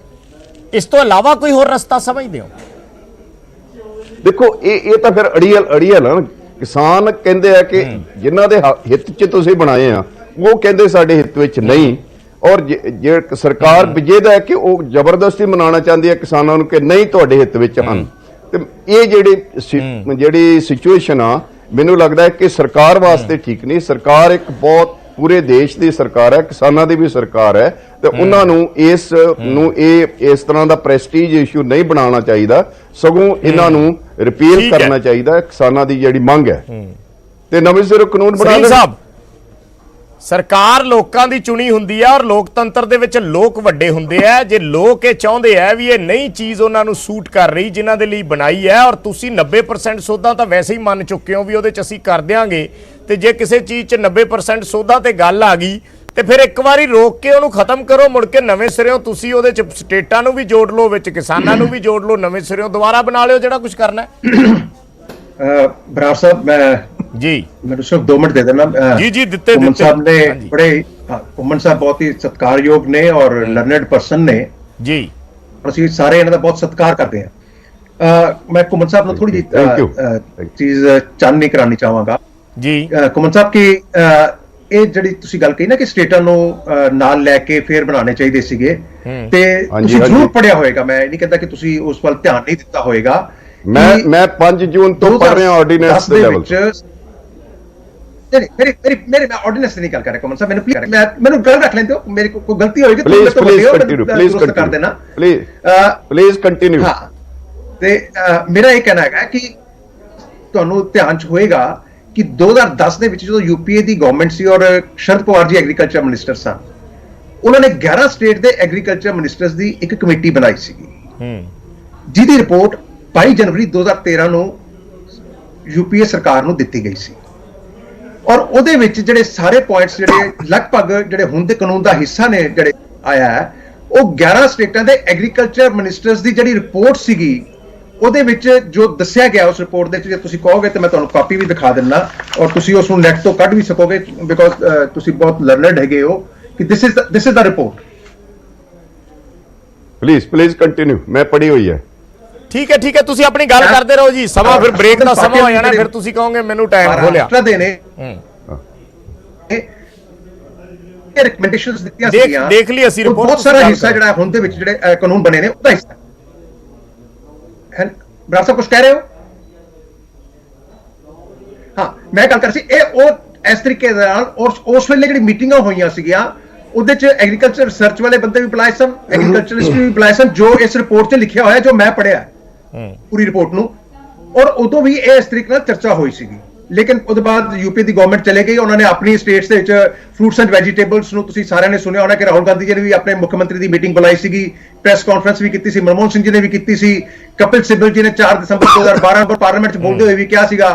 ਇਸ ਤੋਂ ਇਲਾਵਾ ਕੋਈ ਹੋਰ ਰਸਤਾ ਸਮਝਦੇ ਹੋ? ਦੇਖੋ ਇਹ ਤਾਂ ਫਿਰ ਅੜੀਅਲ ਹੈ। ਕਿਸਾਨ ਕਹਿੰਦੇ ਆ ਕਿ ਜਿਨ੍ਹਾਂ ਦੇ ਹਿੱਤ 'ਚ ਤੁਸੀਂ ਬਣਾਏ ਆ ਉਹ ਕਹਿੰਦੇ ਸਾਡੇ ਹਿੱਤ ਵਿੱਚ ਨਹੀਂ, ਔਰ ਜੇ ਸਰਕਾਰ ਵਿਜੇਦਾ ਹੈ ਕਿ ਉਹ ਜ਼ਬਰਦਸਤੀ ਮਨਾਉਣਾ ਚਾਹੁੰਦੀ ਹੈ ਕਿਸਾਨਾਂ ਨੂੰ ਕਿ ਨਹੀਂ ਤੁਹਾਡੇ ਹਿੱਤ ਵਿੱਚ ਹਨ। ਤੇ ਇਹ ਜਿਹੜੀ ਸਿਚੁਏਸ਼ਨ ਆ, ਮੈਨੂੰ ਲੱਗਦਾ ਹੈ ਕਿ ਸਰਕਾਰ ਵਾਸਤੇ ਠੀਕ ਨਹੀਂ। ਸਰਕਾਰ ਇੱਕ ਬਹੁਤ ਪੂਰੇ ਦੇਸ਼ ਦੀ ਸਰਕਾਰ ਹੈ, ਕਿਸਾਨਾਂ ਦੀ ਵੀ ਸਰਕਾਰ ਹੈ ਤੇ ਉਹਨਾਂ ਨੂੰ ਇਸ ਤਰ੍ਹਾਂ ਦਾ ਪ੍ਰੈਸਟੀਜ ਇਸ਼ੂ ਨਹੀਂ ਬਣਾਉਣਾ ਚਾਹੀਦਾ, ਸਗੋਂ ਇਹਨਾਂ ਨੂੰ ਰਿਪੀਲ ਕਰਨਾ ਚਾਹੀਦਾ ਕਿਸਾਨਾਂ ਦੀ ਜਿਹੜੀ ਮੰਗ ਹੈ ਤੇ ਨਵੇਂ ਸਿਰੋਂ ਕਾਨੂੰਨ ਬਣਾ ਲੈਣ। ਸਰਕਾਰ ਲੋਕਾਂ ਦੀ ਚੁਣੀ ਹੁੰਦੀ ਹੈ ਔਰ ਲੋਕਤੰਤਰ ਦੇ ਵਿੱਚ ਲੋਕ ਵੱਡੇ ਹੁੰਦੇ ਆ। ਜੇ ਲੋਕ ਇਹ ਚਾਹੁੰਦੇ ਆ ਵੀ ਇਹ ਨਈ ਚੀਜ਼ ਉਹਨਾਂ ਨੂੰ ਸੂਟ ਕਰ ਰਹੀ ਜਿਨ੍ਹਾਂ ਦੇ ਲਈ ਬਣਾਈ ਹੈ, ਔਰ ਤੁਸੀਂ 90% ਸੋਧਾਂ ਤਾਂ ਵੈਸੇ ਹੀ ਮੰਨ ਚੁੱਕੇ ਹੋ ਵੀ ਉਹਦੇ 'ਚ ਅਸੀਂ ਕਰ ਦਿਆਂਗੇ, ਤੇ ਜੇ ਕਿਸੇ ਚੀਜ਼ 'ਚ 90% ਸੋਧਾਂ ਤੇ ਗੱਲ ਆ ਗਈ ਤੇ ਫਿਰ ਇੱਕ ਵਾਰੀ ਰੋਕ ਕੇ ਉਹਨੂੰ ਖਤਮ ਕਰੋ, ਮੁੜ ਕੇ ਨਵੇਂ ਸਿਰਿਓਂ ਤੁਸੀਂ ਉਹਦੇ 'ਚ ਸਟੇਟਾਂ ਨੂੰ ਵੀ ਜੋੜ ਲਓ, ਵਿੱਚ ਕਿਸਾਨਾਂ ਨੂੰ ਵੀ ਜੋੜ ਲਓ, ਨਵੇਂ ਸਿਰਿਓਂ ਦੁਬਾਰਾ ਬਣਾ ਲਿਓ ਜਿਹੜਾ ਕੁਝ ਕਰਨਾ ਹੈ। ਬਰਾੜ ਸਾਹਿਬ ਮੈਨੂੰ ਸਿਰਫ 2 ਮਿੰਟ ਦੇ ਦੇਣਾ। ਦਿੱਤੇ ਘੁੰਮਣ ਸਾਹਿਬ ਨੇ ਘੁੰਮਣ ਸਾਹਿਬ ਬਹੁਤ ਹੀ ਸਤਿਕਾਰਯੋਗ ਨੇ ਔਰ ਲਰਨਡ ਪਰਸਨ ਨੇ ਜੀ, ਅਸੀਂ ਸਾਰੇ ਇਹਨਾਂ ਦਾ ਬਹੁਤ ਸਤਿਕਾਰ ਕਰਦੇ ਹਾਂ। ਮੈਂ ਘੁੰਮਣ ਸਾਹਿਬ ਨੂੰ ਥੋੜੀ ਜਿਹੀ ਚੀਜ਼ ਚਾਨਣੀ ਕਰਾਉਣੀ ਚਾਹਾਂਗਾ ਜੀ। ਘੁੰਮਣ ਸਾਹਿਬ ਕੀ ਇਹ ਜਿਹੜੀ ਤੁਸੀਂ ਗੱਲ ਕਹੀ ਨਾ ਕਿ ਸਟੇਟਾਂ ਨੂੰ ਨਾਲ ਲੈ ਕੇ ਫੇਰ ਬਣਾਉਣੇ ਚਾਹੀਦੇ ਸੀਗੇ, ਤੇ ਤੁਸੀਂ ਜ਼ਰੂਰ ਪੜਿਆ ਹੋਏਗਾ, ਮੈਂ ਨਹੀਂ ਕਹਿੰਦਾ ਕਿ ਤੁਸੀਂ ਉਸ ਵੱਲ ਧਿਆਨ ਨਹੀਂ ਦਿੱਤਾ ਹੋਏਗਾ। ਮੈਂ 5 ਜੂਨ ਤੋਂ ਪੜ੍ਹ ਰਿਹਾ ਆਰਡੀਨੈਂਸ ਦੇ ਲੈਵਲ ਮੇਰੇ ਮੈਂ ਆਰਡੀਨੈਂਸ ਨਹੀਂ ਗੱਲ ਕਰ ਰਿਹਾ। ਕਮਨ ਸਾਹਿਬ ਮੈਨੂੰ ਗੱਲ ਰੱਖ ਲੈਂਦੇ ਹੋ, ਮੇਰੀ ਕੋਈ ਗਲਤੀ ਹੋਏਗੀ ਪਲੀਜ਼ ਕਰ ਦੇਣਾ, ਪਲੀਜ਼ ਕੰਟੀਨਿਊ। ਹਾਂ, ਤੇ ਮੇਰਾ ਇਹ ਕਹਿਣਾ ਹੈਗਾ ਕਿ ਤੁਹਾਨੂੰ ਧਿਆਨ 'ਚ ਹੋਏਗਾ ਕਿ 2010 ਦੇ ਵਿੱਚ ਜਦੋਂ UPA ਦੀ ਗਵਰਨਮੈਂਟ ਸੀ ਔਰ ਸ਼ਰਦ ਪਵਾਰ ਜੀ ਐਗਰੀਕਲਚਰ ਮਿਨਿਸਟਰ ਸਨ, ਉਹਨਾਂ ਨੇ 11 ਸਟੇਟ ਦੇ ਐਗਰੀਕਲਚਰ ਮਿਨਿਸਟਰਸ ਦੀ ਇੱਕ ਕਮੇਟੀ ਬਣਾਈ ਸੀਗੀ, ਜਿਹਦੀ ਰਿਪੋਰਟ 22 ਜਨਵਰੀ 2013 ਨੂੰ UPA ਸਰਕਾਰ ਨੂੰ ਦਿੱਤੀ ਗਈ ਸੀ। ਔਰ ਉਹਦੇ ਵਿੱਚ ਜਿਹੜੇ ਸਾਰੇ ਪੁਆਇੰਟਸ ਜਿਹੜੇ ਲਗਭਗ ਜਿਹੜੇ ਹੁਣ ਦੇ ਕਾਨੂੰਨ ਦਾ ਹਿੱਸਾ ਨੇ ਜਿਹੜੇ ਆਇਆ ਹੈ, ਉਹ 11 ਸਟੇਟਾਂ ਦੇ ਐਗਰੀਕਲਚਰ ਮਿਨਿਸਟਰਸ ਦੀ ਜਿਹੜੀ ਰਿਪੋਰਟ ਸੀਗੀ ਉਹਦੇ ਵਿੱਚ ਜੋ ਦੱਸਿਆ ਗਿਆ ਉਸ ਰਿਪੋਰਟ ਦੇ ਵਿੱਚ, ਜੇ ਤੁਸੀਂ ਕਹੋਗੇ ਤਾਂ ਮੈਂ ਤੁਹਾਨੂੰ ਕਾਪੀ ਵੀ ਦਿਖਾ ਦਿੰਦਾ ਔਰ ਤੁਸੀਂ ਉਸ ਨੂੰ ਨੈਟ ਤੋਂ ਕੱਢ ਵੀ ਸਕੋਗੇ, ਬਿਕੋਜ਼ ਤੁਸੀਂ ਬਹੁਤ ਲਰਨਡ ਹੈਗੇ ਹੋ, ਕਿ this is the report. Please continue, ਮੈਂ ਪੜ੍ਹੀ ਹੋਈ ਹੈ। ਠੀਕ ਹੈ, ਤੁਸੀਂ ਆਪਣੀ ਗੱਲ ਕਰਦੇ ਰਹੋ ਜੀ। ਸਮਾਂ ਫਿਰ ਬ੍ਰੇਕ ਦਾ ਸਮਾਂ ਹੋ ਜਾਣਾ, ਫਿਰ ਤੁਸੀਂ ਕਹੋਗੇ ਮੈਨੂੰ ਟਾਈਮ ਹੋ ਲਿਆ। ਰਿਕਮੈਂਡੇਸ਼ਨਸ ਦਿੱਤੀਆਂ ਸੀਗੀਆਂ, ਦੇਖ ਲਈ ਅਸੀਂ ਰਿਪੋਰਟ। ਬਹੁਤ ਸਾਰਾ ਹਿੱਸਾ ਜਿਹੜਾ ਹੁਣ ਦੇ ਵਿੱਚ ਜਿਹੜੇ ਕਾਨੂੰਨ ਬਣੇ ਨੇ ਉਹਦਾ ਹਿੱਸਾ ਹੈ। ਬਰਾੜ ਸਾਹਿਬ ਕੁਝ ਕਹਿ ਰਹੇ ਹੋ? ਹਾਂ, ਮੈਂ ਗੱਲ ਕਰ ਸੀ ਇਹ ਉਹ ਇਸ ਤਰੀਕੇ ਨਾਲ ਉਸ ਵੇਲੇ ਜਿਹੜੀ ਮੀਟਿੰਗਾਂ ਹੋਈਆਂ ਸੀਗੀਆਂ ਉਹਦੇ 'ਚ ਐਗਰੀਕਲਚਰ ਰਿਸਰਚ ਵਾਲੇ ਬੰਦੇ ਵੀ ਬੁਲਾਏ ਸਨ, ਐਗਰੀਕਲਚਰਿਸਟ ਵੀ ਬੁਲਾਏ ਸਨ, ਜੋ ਇਸ ਰਿਪੋਰਟ 'ਚ ਲਿਖਿਆ ਹੋਇਆ, ਜੋ ਮੈਂ ਪੜ੍ਹਿਆ ਪੂਰੀ ਰਿਪੋਰਟ ਨੂੰ, ਔਰ ਉਦੋਂ ਵੀ ਇਹ ਇਸ ਤਰੀਕੇ ਨਾਲ ਚਰਚਾ ਹੋਈ ਸੀਗੀ। ਲੇਕਿਨ ਉਹਦੇ ਬਾਅਦ UPA ਦੀ ਗਵਰਨਮੈਂਟ ਚਲੇ ਗਈ, ਉਹਨਾਂ ਨੇ ਆਪਣੀ ਸਟੇਟਸ ਦੇ ਵਿੱਚ ਫਰੂਟਸ ਐਂਡ ਵੈਜੀਟੇਬਲਸ ਨੂੰ, ਤੁਸੀਂ ਸਾਰਿਆਂ ਨੇ ਸੁਣਿਆ ਹੋਣਾ ਕਿ ਰਾਹੁਲ ਗਾਂਧੀ ਜੀ ਨੇ ਵੀ ਆਪਣੇ ਮੁੱਖ ਮੰਤਰੀ ਦੀ ਮੀਟਿੰਗ ਬੁਲਾਈ ਸੀਗੀ, ਪ੍ਰੈਸ ਕਾਨਫਰੰਸ ਵੀ ਕੀਤੀ ਸੀ, ਮਨਮੋਹਨ ਸਿੰਘ ਜੀ ਨੇ ਵੀ ਕੀਤੀ ਸੀ, ਕਪਿਲ ਸਿੱਬਲ ਜੀ ਨੇ 4 ਦਸੰਬਰ 2012 ਨੂੰ ਪਾਰਲੀਮੈਂਟ 'ਚ ਬੋਲਦੇ ਹੋਏ ਵੀ ਕਿਹਾ ਸੀਗਾ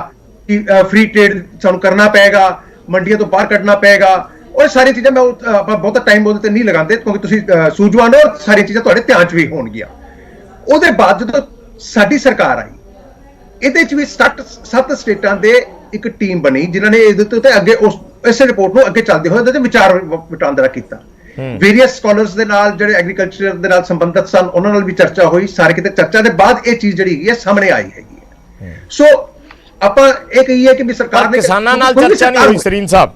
ਕਿ ਫ੍ਰੀ ਟ੍ਰੇਡ ਸਾਨੂੰ ਕਰਨਾ ਪਏਗਾ, ਮੰਡੀਆਂ ਤੋਂ ਬਾਹਰ ਕੱਢਣਾ ਪਏਗਾ। ਉਹ ਸਾਰੀਆਂ ਚੀਜ਼ਾਂ ਮੈਂ ਬਹੁਤਾ ਟਾਈਮ ਉਹਦੇ ਤੇ ਨਹੀਂ ਲਗਾਉਂਦੇ ਕਿਉਂਕਿ ਤੁਸੀਂ ਸੂਝਵਾਨ ਹੋ, ਸਾਰੀਆਂ ਚੀਜ਼ਾਂ ਤੁਹਾਡੇ ਧਿਆਨ 'ਚ ਵੀ ਹੋਣਗੀਆਂ। ਉਹਦੇ ਬਾਅਦ ਜਦੋਂ ਸਾਡੀ ਸਰਕਾਰ ਆਈ, ਇਹਦੇ 'ਚ ਵੀ 7 ਸਟੇਟਾਂ ਦੇ ਇੱਕ ਟੀਮ ਬਣੀ ਜਿਨ੍ਹਾਂ ਨੇ ਇਹਦੇ ਉੱਤੇ ਅੱਗੇ ਇਸੇ ਰਿਪੋਰਟ ਨੂੰ ਅੱਗੇ ਚੱਲਦੇ ਹੋਏ ਇਹਦੇ ਤੇ ਵਿਚਾਰ ਵਟਾਂਦਰਾ ਕੀਤਾ। ਵੇਰੀਅਸ ਸਕਾਲਰਸ ਦੇ ਨਾਲ ਜਿਹੜੇ ਐਗਰੀਕਲਚਰ ਦੇ ਨਾਲ ਸੰਬੰਧਿਤ ਸਨ ਉਹਨਾਂ ਨਾਲ ਵੀ ਚਰਚਾ ਹੋਈ, ਸਾਰੇ ਕਿਤੇ ਚਰਚਾ ਦੇ ਬਾਅਦ ਇਹ ਚੀਜ਼ ਜਿਹੜੀ ਹੈਗੀ ਹੈ ਸਾਹਮਣੇ ਆਈ ਹੈਗੀ ਹੈ। ਸੋ ਆਪਾਂ ਇਹ ਕਹੀਏ ਕਿ ਵੀ ਸਰਕਾਰ ਨੇ ਕਿਸਾਨਾਂ ਨਾਲ ਚਰਚਾ ਨਹੀਂ ਹੋਈ ਸਰੀਨ ਸਾਹਿਬ,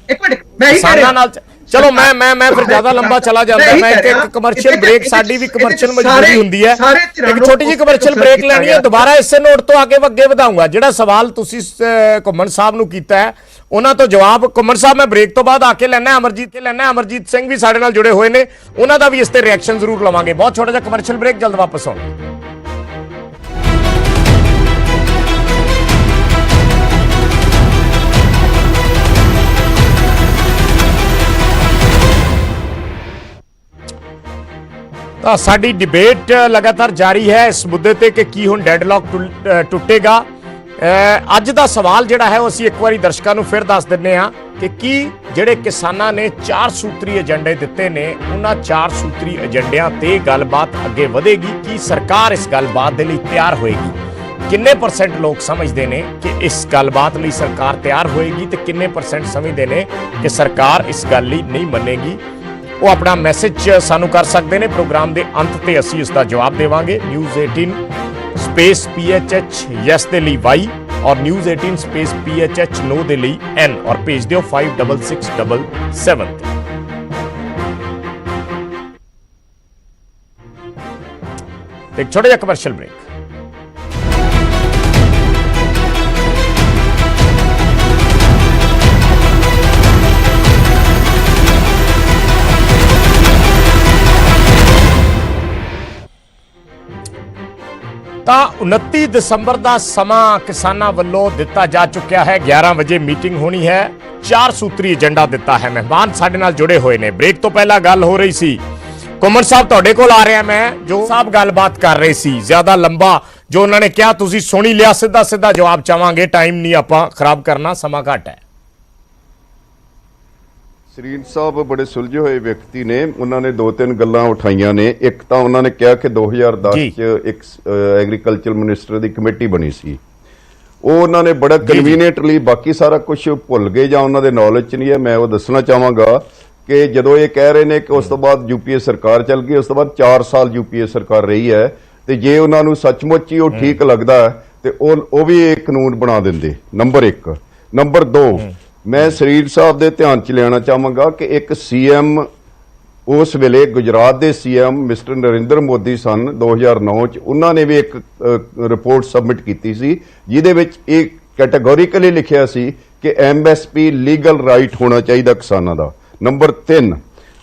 ਇੱਕ ਮਿੰਟ ਮੈਂ ਹੀ ਕਿਸਾਨਾਂ ਨਾਲ ਚਲੋ ਮੈਂ ਫਿਰ ਜ਼ਿਆਦਾ ਲੰਬਾ ਚਲਾ ਜਾਂਦਾ। ਮੈਂ ਇੱਕ ਕਮਰਸ਼ੀਅਲ ਬ੍ਰੇਕ, ਸਾਡੀ ਵੀ ਕਮਰਸ਼ੀਅਲ ਮਜਬੂਰੀ ਹੁੰਦੀ ਹੈ, ਇੱਕ ਛੋਟੀ ਜਿਹੀ ਕਮਰਸ਼ੀਅਲ ਬ੍ਰੇਕ ਲੈਣੀ ਹੈ, ਦੁਬਾਰਾ ਇਸੇ ਨੋਟ ਤੋਂ ਅੱਗੇ ਵਧਾਉਂਗਾ। ਜਿਹੜਾ ਸਵਾਲ ਤੁਸੀਂ ਘੁੰਮਣ ਸਾਹਿਬ ਨੂੰ ਕੀਤਾ ਹੈ ਉਹਨਾਂ ਤੋਂ ਜਵਾਬ ਘੁੰਮਣ ਸਾਹਿਬ ਮੈਂ ਬ੍ਰੇਕ ਤੋਂ ਬਾਅਦ ਆ ਕੇ ਲੈਣਾ। ਅਮਰਜੀਤ ਸਿੰਘ ਵੀ ਸਾਡੇ ਨਾਲ ਜੁੜੇ ਹੋਏ ਨੇ, ਉਹਨਾਂ ਦਾ ਵੀ ਇਸ ਤੇ ਰਿਐਕਸ਼ਨ ਜ਼ਰੂਰ ਲਵਾਂਗੇ। ਬਹੁਤ ਛੋਟਾ ਜਿਹਾ ਕਮਰਸ਼ੀਅਲ ਬ੍ਰੇਕ, ਜਲਦ ਵਾਪਸ ਆਉਣਾ। ਤਾਂ ਸਾਡੀ ਡਿਬੇਟ ਲਗਾਤਾਰ ਜਾਰੀ ਹੈ ਇਸ ਮੁੱਦੇ ਤੇ ਕਿ ਕੀ ਹੁਣ ਡੈਡਲੌਕ ਟੁੱਟੇਗਾ। ਅੱਜ ਦਾ ਸਵਾਲ ਜਿਹੜਾ ਹੈ ਉਹ ਅਸੀਂ ਇੱਕ ਵਾਰੀ ਦਰਸ਼ਕਾਂ ਨੂੰ ਫਿਰ ਦੱਸ ਦਿੰਨੇ ਆ ਕਿ ਕੀ ਜਿਹੜੇ ਕਿਸਾਨਾਂ ਨੇ 4 ਸੂਤਰੀ ਏਜੰਡੇ ਦਿੱਤੇ ਨੇ ਉਹਨਾਂ 4 ਸੂਤਰੀ ਏਜੰਡਿਆਂ ਤੇ ਗੱਲਬਾਤ ਅੱਗੇ ਵਧੇਗੀ? ਕੀ ਸਰਕਾਰ ਇਸ ਗੱਲਬਾਤ ਦੇ ਲਈ ਤਿਆਰ ਹੋਏਗੀ? ਕਿੰਨੇ % ਲੋਕ ਸਮਝਦੇ ਨੇ ਕਿ ਇਸ ਗੱਲਬਾਤ ਲਈ ਸਰਕਾਰ ਤਿਆਰ ਹੋਏਗੀ ਤੇ ਕਿੰਨੇ % ਸਮਝਦੇ ਨੇ ਕਿ ਸਰਕਾਰ ਇਸ ਗੱਲ ਲਈ ਨਹੀਂ ਮੰਨੇਗੀ? ਉਹ ਆਪਣਾ ਮੈਸੇਜ ਸਾਨੂੰ ਕਰ ਸਕਦੇ ਨੇ। ਪ੍ਰੋਗਰਾਮ ਦੇ ਅੰਤ ਤੇ ਅਸੀਂ ਇਸ ਦਾ ਜਵਾਬ ਦੇਵਾਂਗੇ। ਨਿਊਜ਼ 18 ਸਪੇਸ PHH ਯੈਸ ਦੇ ਲਈ Y ਔਰ ਨਿਊਜ਼ 18 ਸਪੇਸ PHH ਨੋ ਦੇ ਲਈ N ਔਰ ਭੇਜ ਦਿਓ 56677 ਤੇ ਇੱਕ ਛੋਟਾ ਜਿਹਾ ਕਮਰਸ਼ੀਅਲ ਬ੍ਰੇਕ। ਤਾਂ 29 ਦਸੰਬਰ ਦਾ ਸਮਾਂ ਕਿਸਾਨਾਂ ਵੱਲੋਂ ਦਿੱਤਾ ਜਾ ਚੁੱਕਿਆ ਹੈ। 11 ਵਜੇ ਮੀਟਿੰਗ ਹੋਣੀ ਹੈ। 4 ਸੂਤਰੀ ਏਜੰਡਾ ਦਿੱਤਾ ਹੈ। ਮਹਿਮਾਨ ਸਾਡੇ ਨਾਲ ਜੁੜੇ ਹੋਏ ਨੇ। ਬ੍ਰੇਕ ਤੋਂ ਪਹਿਲਾਂ ਗੱਲ ਹੋ ਰਹੀ ਸੀ, ਕੁਮਨ ਸਾਹਿਬ ਤੁਹਾਡੇ ਕੋਲ ਆ ਰਿਹਾ ਮੈਂ, ਜੋ ਸਾਹਿਬ ਗੱਲਬਾਤ ਕਰ ਰਹੇ ਸੀ ਜ਼ਿਆਦਾ ਲੰਬਾ ਜੋ ਉਹਨਾਂ ਨੇ ਕਿਹਾ ਤੁਸੀਂ ਸੁਣ ਹੀ ਲਿਆ, ਸਿੱਧਾ ਜਵਾਬ ਚਾਹਾਂਗੇ, ਟਾਈਮ ਨਹੀਂ ਆਪਾਂ ਖਰਾਬ ਕਰਨਾ, ਸਮਾਂ ਘੱਟ ਹੈ। ਸਰੀਨ ਸਾਹਿਬ ਬੜੇ ਸੁਲਝੇ ਹੋਏ ਵਿਅਕਤੀ ਨੇ, ਉਹਨਾਂ ਨੇ 2-3 ਗੱਲਾਂ ਉਠਾਈਆਂ ਨੇ। ਇੱਕ ਤਾਂ ਉਹਨਾਂ ਨੇ ਕਿਹਾ ਕਿ 2010 ਚ ਇੱਕ ਐਗਰੀਕਲਚਰ ਮਿਨਿਸਟਰ ਦੀ ਕਮੇਟੀ ਬਣੀ ਸੀ, ਉਹ ਉਹਨਾਂ ਨੇ ਬੜਾ ਕਨਵੀਨੀਐਂਟਲੀ ਬਾਕੀ ਸਾਰਾ ਕੁਝ ਭੁੱਲ ਗਏ ਜਾਂ ਉਹਨਾਂ ਦੇ ਨੌਲੇਜ ਚ ਨਹੀਂ ਹੈ। ਮੈਂ ਉਹ ਦੱਸਣਾ ਚਾਹਾਂਗਾ ਕਿ ਜਦੋਂ ਇਹ ਕਹਿ ਰਹੇ ਨੇ ਕਿ ਉਸ ਤੋਂ ਬਾਅਦ UPA ਸਰਕਾਰ ਚੱਲ ਗਈ, ਉਸ ਤੋਂ ਬਾਅਦ 4 ਸਾਲ UPA ਸਰਕਾਰ ਰਹੀ ਹੈ, ਤੇ ਜੇ ਉਹਨਾਂ ਨੂੰ ਸੱਚਮੁੱਚ ਹੀ ਉਹ ਠੀਕ ਲੱਗਦਾ ਤੇ ਉਹ ਵੀ ਇਹ ਕਾਨੂੰਨ ਬਣਾ ਦਿੰਦੇ। ਨੰਬਰ 1। ਨੰਬਰ 2, ਮੈਂ ਸਰੀਰ ਸਾਹਿਬ ਦੇ ਧਿਆਨ ਚ ਲਿਆਉਣਾ ਚਾਹਾਂਗਾ ਕਿ ਇੱਕ CM ਉਸ ਵੇਲੇ ਗੁਜਰਾਤ ਦੇ CM ਮਿਸਟਰ ਨਰਿੰਦਰ ਮੋਦੀ ਸਨ 2009 ਚ, ਉਹਨਾਂ ਨੇ ਵੀ ਇੱਕ ਰਿਪੋਰਟ ਸਬਮਿਟ ਕੀਤੀ ਸੀ ਜਿਹਦੇ ਵਿੱਚ ਇਹ ਕੈਟੇਗੋਰੀਕਲੀ ਲਿਖਿਆ ਸੀ ਕਿ MSP ਲੀਗਲ ਰਾਈਟ ਹੋਣਾ ਚਾਹੀਦਾ ਕਿਸਾਨਾਂ ਦਾ। ਨੰਬਰ 3,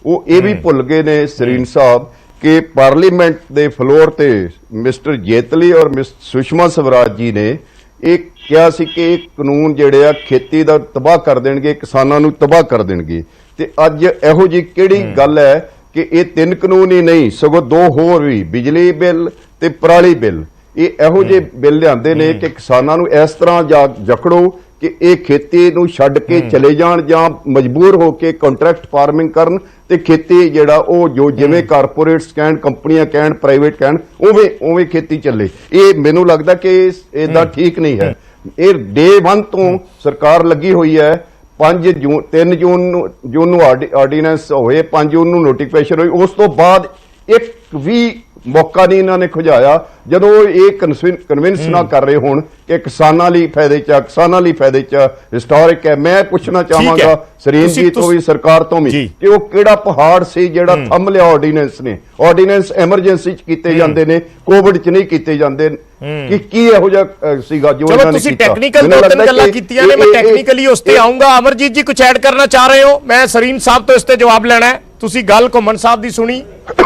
ਉਹ ਇਹ ਵੀ ਭੁੱਲ ਗਏ ਨੇ ਸਰੀਨ ਸਾਹਿਬ ਕਿ ਪਾਰਲੀਮੈਂਟ ਦੇ ਫਲੋਰ ਤੇ ਮਿਸਟਰ ਜੇਤਲੀ ਔਰ ਮਿਸ ਸੁਸ਼ਮਾ ਸਵਰਾਜ ਜੀ ਨੇ ਇਹ ਕਿਹਾ ਸੀ ਕਿ ਇਹ ਕਾਨੂੰਨ ਜਿਹੜੇ ਆ ਖੇਤੀ ਦਾ ਤਬਾਹ ਕਰ ਦੇਣਗੇ, ਕਿਸਾਨਾਂ ਨੂੰ ਤਬਾਹ ਕਰ ਦੇਣਗੇ। ਤੇ ਅੱਜ ਇਹੋ ਜੀ ਕਿਹੜੀ ਗੱਲ ਹੈ ਕਿ ਇਹ 3 ਕਾਨੂੰਨ ਹੀ ਨਹੀਂ ਸਗੋਂ 2 ਹੋਰ ਵੀ, ਬਿਜਲੀ ਬਿੱਲ ਤੇ ਪਰਾਲੀ ਬਿੱਲ, ਇਹ ਇਹੋ ਜਿਹੇ ਬਿੱਲ ਲਿਆਂਦੇ ਨੇ ਕਿ ਕਿਸਾਨਾਂ ਨੂੰ ਇਸ ਤਰ੍ਹਾਂ ਜਕੜੋ ਕਿ ਇਹ ਖੇਤੀ ਨੂੰ ਛੱਡ ਕੇ ਚਲੇ ਜਾਣ ਜਾਂ ਮਜਬੂਰ ਹੋ ਕੇ ਕੰਟਰੈਕਟ ਫਾਰਮਿੰਗ ਕਰਨ ਤੇ ਖੇਤੀ ਜਿਹੜਾ ਉਹ ਜੋ ਜਿਵੇਂ ਕਾਰਪੋਰੇਟਸ ਕਹਿਣ, ਕੰਪਨੀਆਂ ਕਹਿਣ, ਪ੍ਰਾਈਵੇਟ ਕਹਿਣ, ਉਵੇਂ ਖੇਤੀ ਚੱਲੇ। ਇਹ ਮੈਨੂੰ ਲੱਗਦਾ ਕਿ ਇਹਦਾ ਠੀਕ ਨਹੀਂ ਹੈ। ਇਹ ਡੇ 1 ਤੋਂ ਸਰਕਾਰ ਲੱਗੀ ਹੋਈ ਹੈ। 3 ਜੂਨ ਨੂੰ ਆਰਡੀਨੈਂਸ ਹੋਏ, 5 ਜੂਨ ਨੂੰ ਨੋਟੀਫਿਕੇਸ਼ਨ ਹੋਈ, ਉਸ ਤੋਂ ਬਾਅਦ ਇੱਕ ਵੀ ਮੌਕਾ ਨਹੀਂ ਇਹਨਾਂ ਨੇ ਖੁਜਾਇਆ ਜਦੋਂ ਇਹ ਕਨਵਿੰਸ ਨਾ ਕਰ ਰਹੇ ਹੋਣ ਕਿ ਕਿਸਾਨਾਂ ਲਈ ਫਾਇਦੇ ਚ ਹਿਸਟੋਰਿਕ ਹੈ। ਮੈਂ ਪੁੱਛਣਾ ਚਾਹਾਂਗਾ ਸਰੀਨ ਜੀ ਤੋਂ ਵੀ, ਸਰਕਾਰ ਤੋਂ ਵੀ, ਕਿ ਉਹ ਕਿਹੜਾ ਪਹਾੜ ਸੀ ਜਿਹੜਾ ਥੰਮ ਲਿਆ ਆਰਡੀਨੈਂਸ ਨੇ? ਆਰਡੀਨੈਂਸ ਐਮਰਜੈਂਸੀ ਚ ਕੀਤੇ ਜਾਂਦੇ ਨੇ, ਕੋਵਿਡ ਚ ਨਹੀਂ ਕੀਤੇ ਜਾਂਦੇ। ਕਿ ਕੀ ਇਹੋ ਜਿਹਾ ਸੀਗਾ ਜੋ ਇਹਨਾਂ ਨੇ ਕੀਤਾ? ਤੁਸੀਂ ਟੈਕਨੀਕਲ 2-3 ਗੱਲਾਂ ਕੀਤੀਆਂ ਨੇ, ਮੈਂ ਟੈਕਨੀਕਲੀ ਉਸ ਤੇ ਆਉਂਗਾ। ਅਮਰਜੀਤ ਜੀ ਕੁਝ ਐਡ ਕਰਨਾ ਚਾਹ ਰਹੇ ਹੋ? ਮੈਂ ਸਰੀਨ ਸਾਹਿਬ ਤੋਂ ਇਸ ਤੇ ਜਵਾਬ ਲੈਣਾ ਹੈ। ਤੁਸੀਂ ਗੱਲ ਘੁੰਮਣ ਸਾਹਿਬ ਦੀ ਸੁਣੀ,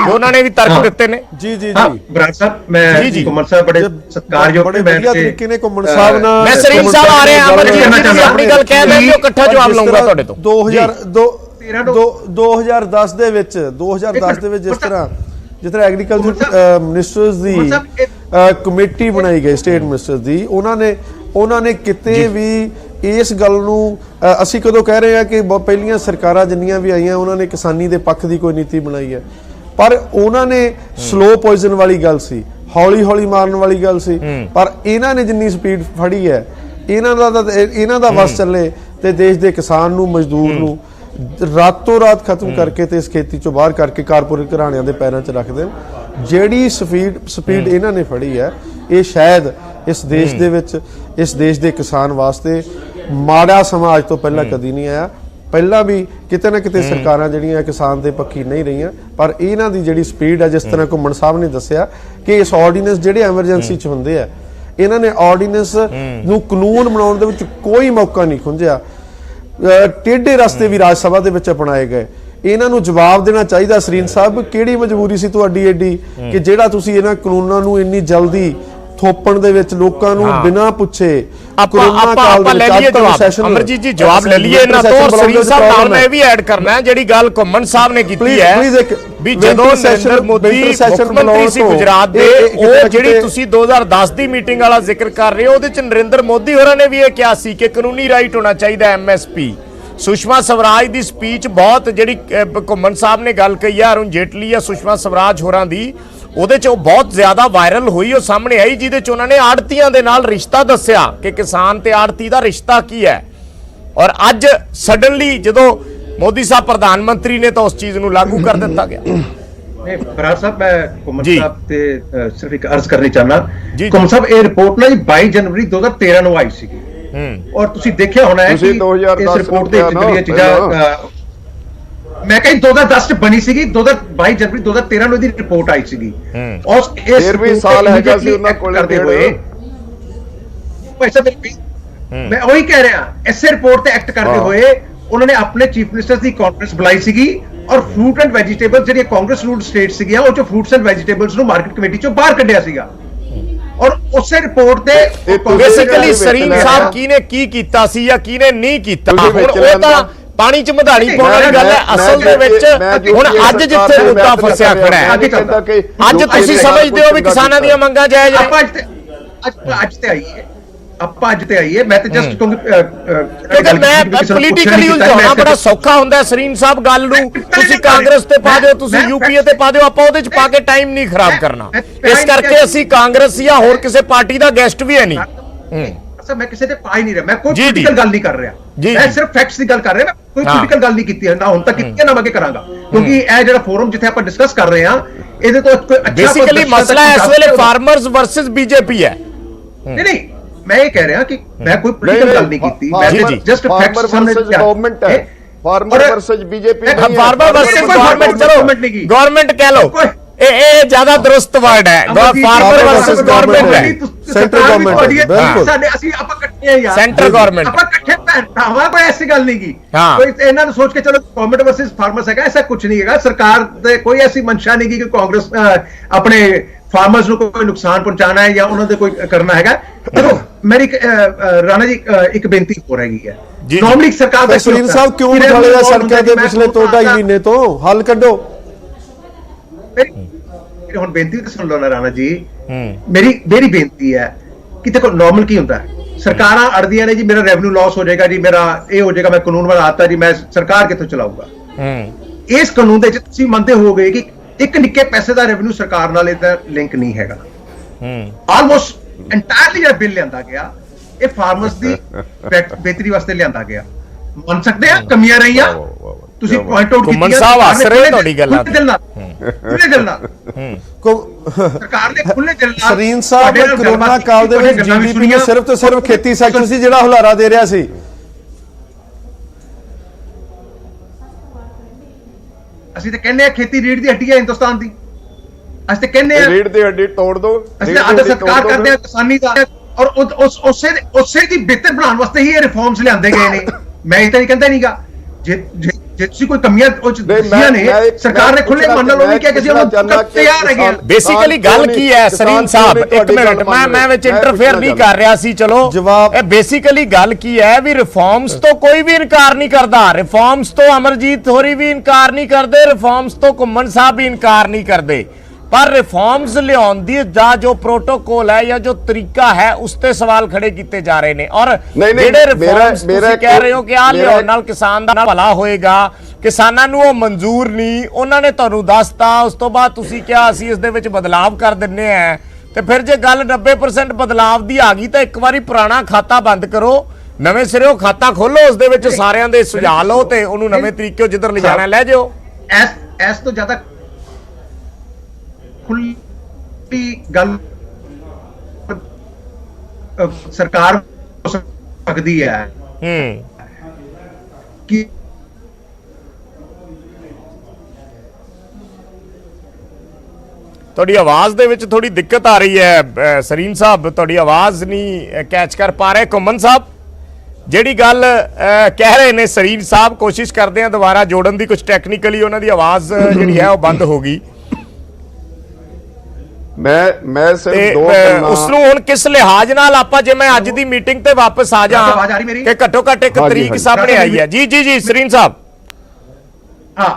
ਉਹਨਾਂ ਨੇ ਵੀ ਤਰਕ ਦਿੱਤੇ ਨੇ। ਜੀ ਬਰਾੜ ਸਾਹਿਬ, ਮੈਂ ਘੁੰਮਣ ਸਾਹਿਬ ਬੜੇ ਸਤਿਕਾਰਯੋਗ ਬੜੇ ਵਧੀਆ ਤਰੀਕੇ ਨੇ ਘੁੰਮਣ ਸਾਹਿਬ ਨਾਲ। ਮੈਂ ਸਰੀਨ ਸਾਹਿਬ ਆ ਰਿਹਾ, ਅਮਰਜੀਤ ਜੀ ਆਪਣੀ ਗੱਲ ਕਹਿ ਰਹੇ ਹੋ, ਇਕੱਠਾ ਜਵਾਬ ਲਵਾਂਗਾ ਤੁਹਾਡੇ ਤੋਂ। 2010 ਦੇ ਵਿੱਚ ਜਿਸ ਤਰ੍ਹਾਂ ਐਗਰੀਕਲਚਰ ਮਿਨਿਸਟਰਸ ਦੀ ਕਮੇਟੀ ਬਣਾਈ ਗਈ, ਸਟੇਟ ਮਿਨਿਸਟਰਸ ਦੀ, ਉਹਨਾਂ ਨੇ ਕਿਤੇ ਵੀ ਇਸ ਗੱਲ ਨੂੰ, ਅਸੀਂ ਕਦੋਂ ਕਹਿ ਰਹੇ ਹਾਂ ਕਿ ਪਹਿਲੀਆਂ ਸਰਕਾਰਾਂ ਜਿੰਨੀਆਂ ਵੀ ਆਈਆਂ ਉਹਨਾਂ ਨੇ ਕਿਸਾਨੀ ਦੇ ਪੱਖ ਦੀ ਕੋਈ ਨੀਤੀ ਬਣਾਈ ਹੈ, ਪਰ ਉਹਨਾਂ ਨੇ ਸਲੋ ਪੋਇਜ਼ਨ ਵਾਲੀ ਗੱਲ ਸੀ, ਹੌਲੀ ਮਾਰਨ ਵਾਲੀ ਗੱਲ ਸੀ। ਪਰ ਇਹਨਾਂ ਨੇ ਜਿੰਨੀ ਸਪੀਡ ਫੜੀ ਹੈ, ਇਹਨਾਂ ਦਾ ਵਸ ਚੱਲੇ ਤੇ ਦੇਸ਼ ਦੇ ਕਿਸਾਨ ਨੂੰ, ਮਜ਼ਦੂਰ ਨੂੰ ਰਾਤੋਂ ਰਾਤ ਖਤਮ ਕਰਕੇ ਤੇ ਇਸ ਖੇਤੀ ਚੋਂ ਬਾਹਰ ਕਰਕੇ ਕਾਰਪੋਰੇਟ ਘਰਾਣਿਆਂ ਦੇ ਪੈਰਾਂ 'ਚ ਰੱਖ ਦੇਣ। ਜਿਹੜੀ ਸਪੀਡ ਇਹਨਾਂ ਨੇ ਫੜੀ ਹੈ, ਇਹ ਸ਼ਾਇਦ ਇਸ ਦੇਸ਼ ਦੇ ਵਿੱਚ ਇਸ ਦੇਸ਼ ਦੇ ਕਿਸਾਨ ਵਾਸਤੇ ਮਾੜਾ ਸਮਾਂ ਅੱਜ ਤੋਂ ਪਹਿਲਾਂ ਕਦੀ ਨਹੀਂ ਆਇਆ। ਪਹਿਲਾਂ ਵੀ ਕਿਤੇ ਨਾ ਕਿਤੇ ਸਰਕਾਰਾਂ ਜਿਹੜੀਆਂ ਕਿਸਾਨ ਦੇ ਪੱਖੀ ਨਹੀਂ ਰਹੀਆਂ, ਪਰ ਇਹਨਾਂ ਦੀ ਜਿਹੜੀ ਸਪੀਡ ਹੈ, ਜਿਸ ਤਰ੍ਹਾਂ ਘੁੰਮਣ ਸਾਹਿਬ ਨੇ ਦੱਸਿਆ ਕਿ ਇਸ ਆਰਡੀਨੈਂਸ ਜਿਹੜੇ ਐਮਰਜੈਂਸੀ 'ਚ ਹੁੰਦੇ ਆ, ਇਹਨਾਂ ਨੇ ਆਰਡੀਨੈਂਸ ਨੂੰ ਕਾਨੂੰਨ ਬਣਾਉਣ ਦੇ ਵਿੱਚ ਕੋਈ ਮੌਕਾ ਨਹੀਂ ਖੁੰਝਿਆ। ਟੇਢੇ ਰਸਤੇ ਵੀ ਰਾਜ ਸਭਾ ਦੇ ਵਿੱਚ ਅਪਣਾਏ ਗਏ। ਇਹਨਾਂ ਨੂੰ ਜਵਾਬ ਦੇਣਾ ਚਾਹੀਦਾ। ਸਰੀਨ ਸਾਹਿਬ, ਕਿਹੜੀ ਮਜਬੂਰੀ ਸੀ ਤੁਹਾਡੀ ਐਡੀ ਕਿ ਜਿਹੜਾ ਤੁਸੀਂ ਇਹਨਾਂ ਕਾਨੂੰਨਾਂ ਨੂੰ ਇੰਨੀ ਜਲਦੀ ਥੋਪਣ ਦੇ ਵਿੱਚ ਲੋਕਾਂ ਨੂੰ ਬਿਨਾਂ ਪੁੱਛੇ ਆਪਾਂ ਲੈ ਲਈਏ ਜਵਾਬ। ਅਮਰਜੀਤ ਜੀ ਜਵਾਬ ਲੈ ਲਈਏ ਇਹਨਾਂ ਤੋਂ। ਸਰੀਨ ਸਾਹਿਬ ਨਾਲ ਮੈਂ ਇਹ ਵੀ ਐਡ ਕਰਨਾ ਹੈ, ਜਿਹੜੀ ਗੱਲ ਘੁੰਮਣ ਸਾਹਿਬ ਨੇ ਕੀਤੀ ਹੈ ਵੀ ਜਦੋਂ ਨਰਿੰਦਰ ਮੋਦੀ ਮੁੱਖ ਮੰਤਰੀ ਸੀ ਗੁਜਰਾਤ ਦੇ, ਉਹ ਜਿਹੜੀ ਤੁਸੀਂ 2010 ਦੀ ਮੀਟਿੰਗ ਵਾਲਾ ਜ਼ਿਕਰ ਕਰ ਰਹੇ ਹੋ, ਉਹਦੇ ਚ ਨਰਿੰਦਰ ਮੋਦੀ ਹੋਰਾਂ ਨੇ ਵੀ ਇਹ ਕਿਹਾ ਸੀ ਕਿ ਕਾਨੂੰਨੀ ਰਾਈਟ ਹੋਣਾ ਚਾਹੀਦਾ ਐਮਐਸਪੀ। ਸੁਸ਼ਮਾ ਸਵਰਾਜ ਦੀ ਸਪੀਚ ਬਹੁਤ ਜਿਹੜੀ ਘੁੰਮਣ ਸਾਹਿਬ ਨੇ ਗੱਲ ਕਹੀ ਹੈ, ਅਰੁਣ ਜੇਟਲੀ ਜਾਂ ਸੁਸ਼ਮਾ ਸਵਰਾਜ ਹੋਰਾਂ ਦੀ, ਉਹਦੇ ਚ ਉਹ ਬਹੁਤ ਜ਼ਿਆਦਾ ਵਾਇਰਲ ਹੋਈ, ਉਹ ਸਾਹਮਣੇ ਆਈ, ਜਿਹਦੇ ਚ ਉਹਨਾਂ ਨੇ ਆੜਤੀਆਂ ਦੇ ਨਾਲ ਰਿਸ਼ਤਾ ਦੱਸਿਆ ਕਿ ਕਿਸਾਨ ਤੇ ਆੜਤੀ ਦਾ ਰਿਸ਼ਤਾ ਕੀ ਹੈ। ਔਰ ਅੱਜ ਸਡਨਲੀ ਜਦੋਂ ਮੋਦੀ ਸਾਹਿਬ ਪ੍ਰਧਾਨ ਮੰਤਰੀ ਨੇ ਤਾਂ ਉਸ ਚੀਜ਼ ਨੂੰ ਲਾਗੂ ਕਰ ਦਿੱਤਾ ਗਿਆ। ਬਰਾੜ ਸਾਹਿਬ, ਮੈਂ ਘੁੰਮਣ ਸਾਹਿਬ ਤੇ ਸਿਰਫ ਇੱਕ ਅਰਜ਼ ਕਰਨੀ ਚਾਹਨਾ। ਜੀ ਘੁੰਮਣ ਸਾਹਿਬ, ਇਹ ਰਿਪੋਰਟ ਨਾ ਜੀ 22 ਜਨਵਰੀ 2013 ਨੂੰ ਆਈ ਸੀਗੀ, ਔਰ ਤੁਸੀਂ ਦੇਖਿਆ ਹੋਣਾ ਹੈ ਕਿ ਇਸ ਰਿਪੋਰਟ ਦੇ ਵਿੱਚ ਜਿਹੜੀਆਂ ਚੀਜ਼ਾਂ ਮੈਂ ਕਹੀ 2010 ਚ ਬਣੀ ਸੀਗੀ, 22 ਜਨਵਰੀ 2013 ਨੂੰ ਇਹਦੀ ਰਿਪੋਰਟ ਆਈ ਸੀਗੀ। ਔਰ ਇਸ ਫਿਰ ਵੀ ਸਾਲ ਹੈਗਾ ਸੀ ਉਹਨਾਂ ਕੋਲ ਕਰਦੇ ਹੋਏ ਮੈਂ ਉਹੀ ਕਹਿ ਰਿਹਾ, ਇਸੇ ਰਿਪੋਰਟ ਤੇ ਐਕਟ ਕਰਦੇ ਹੋਏ ਉਹਨਾਂ ਨੇ ਆਪਣੇ ਚੀਫ ਮਿਨਿਸਟਰ ਦੀ ਕਾਨਫਰੰਸ ਬੁਲਾਈ ਸੀਗੀ, ਔਰ ਫਰੂਟ ਐਂਡ ਵੈਜੀਟੇਬਲ ਜਿਹੜੀਆਂ ਕਾਂਗਰਸ ਰੂਲਡ ਸਟੇਟ ਸੀਗੀਆਂ, ਉਹ ਚੋਂ ਫਰੂਟਸ ਐਂਡ ਵੈਜੀਟੇਬਲਸ ਨੂੰ ਮਾਰਕੀਟ ਕਮੇਟੀ ਚੋਂ ਬਾਹਰ ਕੱਢਿਆ ਸੀਗਾ। ਔਰ ਉਸੇ ਰਿਪੋਰਟ ਤੇ ਬੇਸਿਕਲੀ ਸਰੀਨ ਸਾਹਿਬ ਕਿਹਨੇ ਕੀ ਕੀਤਾ ਸੀ ਜਾਂ ਕਿਹਨੇ ਨਹੀਂ ਕੀਤਾ, ਹੁਣ ਉਹ ਤਾਂ ਪਾਣੀ ਚ ਮਧਾਣੀ ਪਾਉਣ ਵਾਲੀ ਗੱਲ ਹੈ। ਅਸਲ ਦੇ ਵਿੱਚ ਹੁਣ ਅੱਜ ਜਿੱਥੇ ਮੁੱਦਾ ਫਸਿਆ ਖੜਾ ਹੈ, ਅੱਜ ਤੁਸੀਂ ਸਮਝਦੇ ਹੋ ਵੀ ਕਿਸਾਨਾਂ ਦੀਆਂ ਮੰਗਾਂ ਜਾਇਜ਼ ਹੈ। ਆਪਾਂ ਅੱਜ ਤੇ ਆਈਏ, ਮੈਂ ਤੇ ਜਸਟ ਕਿਉਂਕਿ ਮੈਂ ਪੋਲੀਟੀਕਲੀ ਉਲਝਾਉਣਾ ਬੜਾ ਸੌਖਾ ਹੁੰਦਾ ਸਰੀਨ ਸਾਹਿਬ ਗੱਲ ਨੂੰ। ਤੁਸੀਂ ਕਾਂਗਰਸ ਤੇ ਪਾ ਦਿਓ, ਤੁਸੀਂ ਯੂਪੀਏ ਤੇ ਪਾ ਦਿਓ, ਆਪਾਂ ਉਹਦੇ ਚ ਪਾ ਕੇ ਟਾਈਮ ਨਹੀਂ ਖਰਾਬ ਕਰਨਾ। ਇਸ ਕਰਕੇ ਅਸੀਂ ਕਾਂਗਰਸ ਜਾਂ ਹੋਰ ਕਿਸੇ ਪਾਰਟੀ ਦਾ ਗੈਸਟ ਵੀ ਹੈ ਨਹੀਂ। ਮੈਂ ਕਿਸੇ ਤੇ ਪਾ ਹੀ ਨਹੀਂ ਰਿਹਾ, ਮੈਂ ਕੋਈ ਪੋਲੀਟੀਕਲ ਗੱਲ ਨਹੀਂ ਕਰ ਰਿਹਾ, ਮੈਂ ਸਿਰਫ ਫੈਕਟਸ ਦੀ ਗੱਲ ਕਰ ਰਿਹਾ। ਮੈਂ ਕੋਈ ਪੋਲੀਟੀਕਲ ਗੱਲ ਨਹੀਂ ਕੀਤੀ ਨਾ ਹੁਣ ਤੱਕ ਕੀਤੀ, ਨਾ ਮੈਂ ਅੱਗੇ ਕਰਾਂਗਾ, ਕਿਉਂਕਿ ਇਹ ਜਿਹੜਾ ਫੋਰਮ ਜਿੱਥੇ ਆਪਾਂ ਡਿਸਕਸ ਕਰ ਰਹੇ ਹਾਂ, ਇਹਦੇ ਤੋਂ ਕੋਈ ਅੱਛਾ ਬੇਸਿਕਲੀ ਮਸਲਾ ਇਸ ਵੇਲੇ ਫਾਰਮਰਸ ਵਰਸਸ ਬੀਜੇਪੀ ਹੈ। ਨਹੀਂ, ਮੈਂ ਇਹ ਕਹਿ ਰਿਹਾ ਕਿ ਮੈਂ ਕੋਈ ਪੋਲੀਟੀਕਲ ਗੱਲ ਨਹੀਂ ਕੀਤੀ, ਮੈਂ ਜਸਟ ਫੈਕਟਸ ਸਾਹਮਣੇ ਗਵਰਨਮੈਂਟ ਹੈ। Farmer versus BJP, farmer versus government, ਚਲੋ ਗਵਰਨਮੈਂਟ ਕਹਿ ਲਓ, ਇਹ ਜ਼ਿਆਦਾ ਦਰੁਸਤ ਵਰਡ ਹੈ। ਫਾਰਮਰ ਵਰਸਸ ਗਵਰਨਮੈਂਟ ਹੈ, ਸੈਂਟਰ ਗਵਰਨਮੈਂਟ, ਬਿਲਕੁਲ ਸਾਡੇ ਅਸੀਂ ਆਪਾਂ ਇਕੱਠੇ ਆ ਯਾਰ, ਸੈਂਟਰ ਗਵਰਨਮੈਂਟ ਆਪਾਂ ਇਕੱਠੇ ਭੈਣ ਭਰਾਵਾਂ, ਕੋਈ ਐਸੀ ਗੱਲ ਨਹੀਂ ਕੀ ਕੋਈ ਇਹਨਾਂ ਨੂੰ ਸੋਚ ਕੇ ਚਲੋ ਗਵਰਨਮੈਂਟ ਵਰਸਸ ਫਾਰਮਰਸ ਹੈਗਾ, ਐਸਾ ਕੁਝ ਨਹੀਂ ਹੈਗਾ। ਸਰਕਾਰ ਦੇ ਕੋਈ ਐਸੀ ਮਨਸ਼ਾ ਨਹੀਂ ਕਿ ਕਾਂਗਰਸ ਆਪਣੇ ਫਾਰਮਰਸ ਨੂੰ ਕੋਈ ਨੁਕਸਾਨ ਪਹੁੰਚਾਣਾ ਹੈ ਜਾਂ ਉਹਨਾਂ ਦੇ ਕੋਈ ਕਰਨਾ ਹੈਗਾ। ਦੇਖੋ ਮੇਰੀ ਰਾਣਾ ਜੀ ਇੱਕ ਬੇਨਤੀ ਹੋ ਰਹੀ ਹੈ, ਨਾਰਮਲੀ ਸਰਕਾਰ ਦਾ ਸਰੀਨ ਸਾਹਿਬ ਕਿਉਂ ਉਠਾਲੇ ਆ ਸੜਕਾਂ ਦੇ ਪਿਛਲੇ 2.5 ਮਹੀਨੇ ਤੋਂ, ਹੱਲ ਕੱਢੋ। ਹੁਣ ਬੇਨਤੀ ਤਾਂ ਸੁਣ ਲਓ ਨਾ ਰਾਣਾ ਜੀ, ਮੇਰੀ ਬੇਨਤੀ ਹੈ ਕਿ ਦੇਖੋ ਨਾਰਮਲ ਕੀ ਹੁੰਦਾ ਹੈ, ਸਰਕਾਰਾਂ ਅੜਦੀਆਂ ਨੇ ਜੀ, ਮੇਰਾ ਰੈਵਨਿਊ ਲਾਸ ਹੋ ਜਾਏਗਾ ਜੀ, ਮੇਰਾ ਇਹ ਹੋ ਜਾਏਗਾ, ਮੈਂ ਕਾਨੂੰਨ ਬਣਾਤਾ ਜੀ, ਮੈਂ ਸਰਕਾਰ ਕਿੱਥੋਂ ਚਲਾਊਗਾ। ਇਸ ਕਾਨੂੰਨ ਦੇ ਵਿੱਚ ਤੁਸੀਂ ਮੰਨਦੇ ਹੋਗੇ ਕਿ ਇੱਕ ਨਿੱਕੇ ਪੈਸੇ ਦਾ ਰੈਵਨਿਊ ਸਰਕਾਰ ਨਾਲ ਇਹਦਾ ਲਿੰਕ ਨਹੀਂ ਹੈਗਾ। ਆਲਮੋਸਟ ਐਂਟਾਇਰਲੀ ਜਿਹੜਾ ਬਿੱਲ ਲਿਆਂਦਾ ਗਿਆ, ਇਹ ਫਾਰਮਰਸ ਦੀ ਬਿਹਤਰੀ ਵਾਸਤੇ ਲਿਆਂਦਾ ਗਿਆ। ਮੰਨ ਸਕਦੇ ਆ ਕਮੀਆਂ ਰਹੀਆਂ, ਤੁਸੀਂ ਪੁਆਇੰਟ ਆਊਟ ਘੁੰਮਣ ਸਾਹਿਬ ਹੱਸ ਰਹੇ ਤੁਹਾਡੀ ਗੱਲਾਂ ਤੇ। ਖੁੱਲੇ ਦਿਲ ਨਾਲ ਸਰਕਾਰ ਨੇ ਖੁੱਲੇ ਦਿਲ ਨਾਲ। ਸਰੀਨ ਸਾਹਿਬ, ਕਰੋਨਾ ਕਾਲ ਦੇ ਵਿੱਚ ਜੀਡੀਪੀ ਸਿਰਫ ਤੇ ਸਿਰਫ ਖੇਤੀ ਸੈਕਟਰ ਸੀ ਜਿਹੜਾ ਹੁਲਾਰਾ ਦੇ ਰਿਹਾ ਸੀ। ਅਸੀਂ ਤਾਂ ਕਹਿੰਦੇ ਆ ਖੇਤੀ ਰੀੜ ਦੀ ਹੱਡੀ ਹੈ ਹਿੰਦੁਸਤਾਨ ਦੀ, ਅਸੀਂ ਤਾਂ ਕਹਿੰਦੇ ਆ ਰੀੜ ਦੀ ਹੱਡੀ ਤੋੜ ਦੋ। ਅਸੀਂ ਤਾਂ ਆਦਰ ਸਤਿਕਾਰ ਕਰਦੇ ਆ ਕਿਸਾਨੀ ਦਾ, ਔਰ ਉਸੇ ਦੀ ਬਿਹਤਰ ਬਣਾਉਣ ਵਾਸਤੇ ਹੀ ਇਹ ਰਿਫਾਰਮਸ ਲਿਆਂਦੇ ਗਏ ਨੇ। ਮੈਂ ਇਹ ਤਾਂ ਨਹੀਂ ਕਹਿੰਦਾ ਨਹੀਂਗਾ, ਜੇ ਤੁਸੀਂ ਕੋਈ ਕਮੀਆਂ ਉਹ ਚ ਦੱਸੀਆਂ ਨੇ, ਸਰਕਾਰ ਨੇ ਖੁੱਲੇ ਮਨ ਨਾਲ ਉਹ ਵੀ ਕਿਹਾ ਕਿ ਅਸੀਂ ਉਹਨੂੰ ਤਿਆਰ ਹੈਗੇ ਆ। ਬੇਸਿਕਲੀ ਗੱਲ ਕੀ ਹੈ ਸਰੀਨ ਸਾਹਿਬ, ਇੱਕ ਮਿੰਟ, ਮੈਂ ਵਿੱਚ ਇੰਟਰਫੇਅਰ ਨਹੀਂ ਕਰ ਰਿਹਾ ਸੀ, ਚਲੋ ਇਹ ਬੇਸਿਕਲੀ ਗੱਲ ਕੀ ਹੈ ਵੀ ਰਿਫਾਰਮਸ ਤੋਂ ਕੋਈ ਵੀ ਇਨਕਾਰ ਨਹੀਂ ਕਰਦਾ, ਰਿਫਾਰਮਸ ਤੋਂ ਅਮਰਜੀਤ ਹੋਰੀ ਵੀ ਇਨਕਾਰ ਨਹੀਂ ਕਰਦੇ, ਰਿਫਾਰਮਸ ਤੋਂ ਘੁੰਮਣ ਸਾਹਿਬ ਵੀ ਇਨਕਾਰ ਨਹੀਂ ਕਰਦੇ, ਪਰ ਰਿਫਾਰਮਸ ਲਿਆਉਣ ਦੀ ਜੋ ਪ੍ਰੋਟੋਕੋਲ ਹੈ ਜਾਂ ਜੋ ਤਰੀਕਾ ਹੈ ਉਸ ਤੇ ਸਵਾਲ ਖੜੇ ਕੀਤੇ ਜਾ ਰਹੇ ਨੇ। ਔਰ ਜਿਹੜੇ ਰਿਫਾਰਮਸ ਤੁਸੀਂ ਕਹਿ ਰਹੇ ਹੋ ਕਿ ਆਹ ਲਿਆਉਣ ਨਾਲ ਕਿਸਾਨ ਦਾ ਭਲਾ ਹੋਏਗਾ, ਕਿਸਾਨਾਂ ਨੂੰ ਉਹ ਮਨਜ਼ੂਰ ਨਹੀਂ, ਉਹਨਾਂ ਨੇ ਤੁਹਾਨੂੰ ਦੱਸਤਾ, ਉਸ ਤੋਂ ਬਾਅਦ ਤੁਸੀਂ ਕਿਹਾ ਅਸੀਂ ਇਸ ਦੇ ਵਿੱਚ ਬਦਲਾਵ ਕਰ ਦਿੰਨੇ ਆ। ਤੇ ਫਿਰ ਜੇ ਗੱਲ 90% ਬਦਲਾਵ ਦੀ ਆ ਗਈ ਤਾਂ ਇੱਕ ਵਾਰੀ ਪੁਰਾਣਾ ਖਾਤਾ ਬੰਦ ਕਰੋ, ਨਵੇਂ ਸਿਰੋਂ ਖਾਤਾ ਖੋਲੋ, ਉਸ ਦੇ ਵਿੱਚ ਸਾਰਿਆਂ ਦੇ ਸੁਝਾਅ ਲਓ ਤੇ ਉਹਨੂੰ ਨਵੇਂ ਤਰੀਕੇ ਜਿੱਧਰ ਲਿਜਾਣਾ ਲੈ ਜਾਓ। ਐਸ ਤੋਂ ਜ਼ਿਆਦਾ ਖੁੱਲੀ ਗੱਲ ਸਰਕਾਰ ਹੋ ਸਕਦੀ ਹੈ ਕਿ ਤੁਹਾਡੀ ਆਵਾਜ਼ ਦੇ ਵਿੱਚ ਥੋੜੀ ਦਿੱਕਤ ਆ ਰਹੀ ਹੈ ਸਰੀਨ ਸਾਹਿਬ, ਤੁਹਾਡੀ ਆਵਾਜ਼ ਨਹੀਂ ਕੈਚ ਕਰ ਪਾ ਰਹੇ। ਘੁੰਮਣ ਸਾਹਿਬ, ਜਿਹੜੀ ਗੱਲ ਕਹਿ ਰਹੇ ਨੇ ਸਰੀਨ ਸਾਹਿਬ, ਕੋਸ਼ਿਸ਼ ਕਰਦੇ ਆ ਦੁਬਾਰਾ ਜੋੜਨ ਦੀ, ਕੁਝ ਟੈਕਨੀਕਲੀ ਉਹਨਾਂ ਦੀ ਆਵਾਜ਼ ਜਿਹੜੀ ਹੈ ਉਹ ਬੰਦ ਹੋ ਗਈ। ਮੈਂ ਸਿਰਫ ਤੇ ਦੋ ਗੱਲਾਂ ਉਸ ਨੂੰ ਹੁਣ ਕਿਸ ਲਿਹਾਜ਼ ਨਾਲ ਆਪਾਂ, ਜੇ ਮੈਂ ਅੱਜ ਦੀ ਮੀਟਿੰਗ ਤੇ ਵਾਪਸ ਆ ਜਾ ਆਵਾਜ਼ ਆ ਰਹੀ ਮੇਰੀ? ਕਿ ਘੱਟੋ ਘੱਟ ਇੱਕ ਹਾਂਜੀ, ਤਰੀਕ ਹਾਂਜੀ। ਸਾਹਮਣੇ ਆਈ ਹੈ। ਜੀ ਜੀ ਜੀ ਸਰੀਨ ਸਾਹਿਬ। ਹਾਂ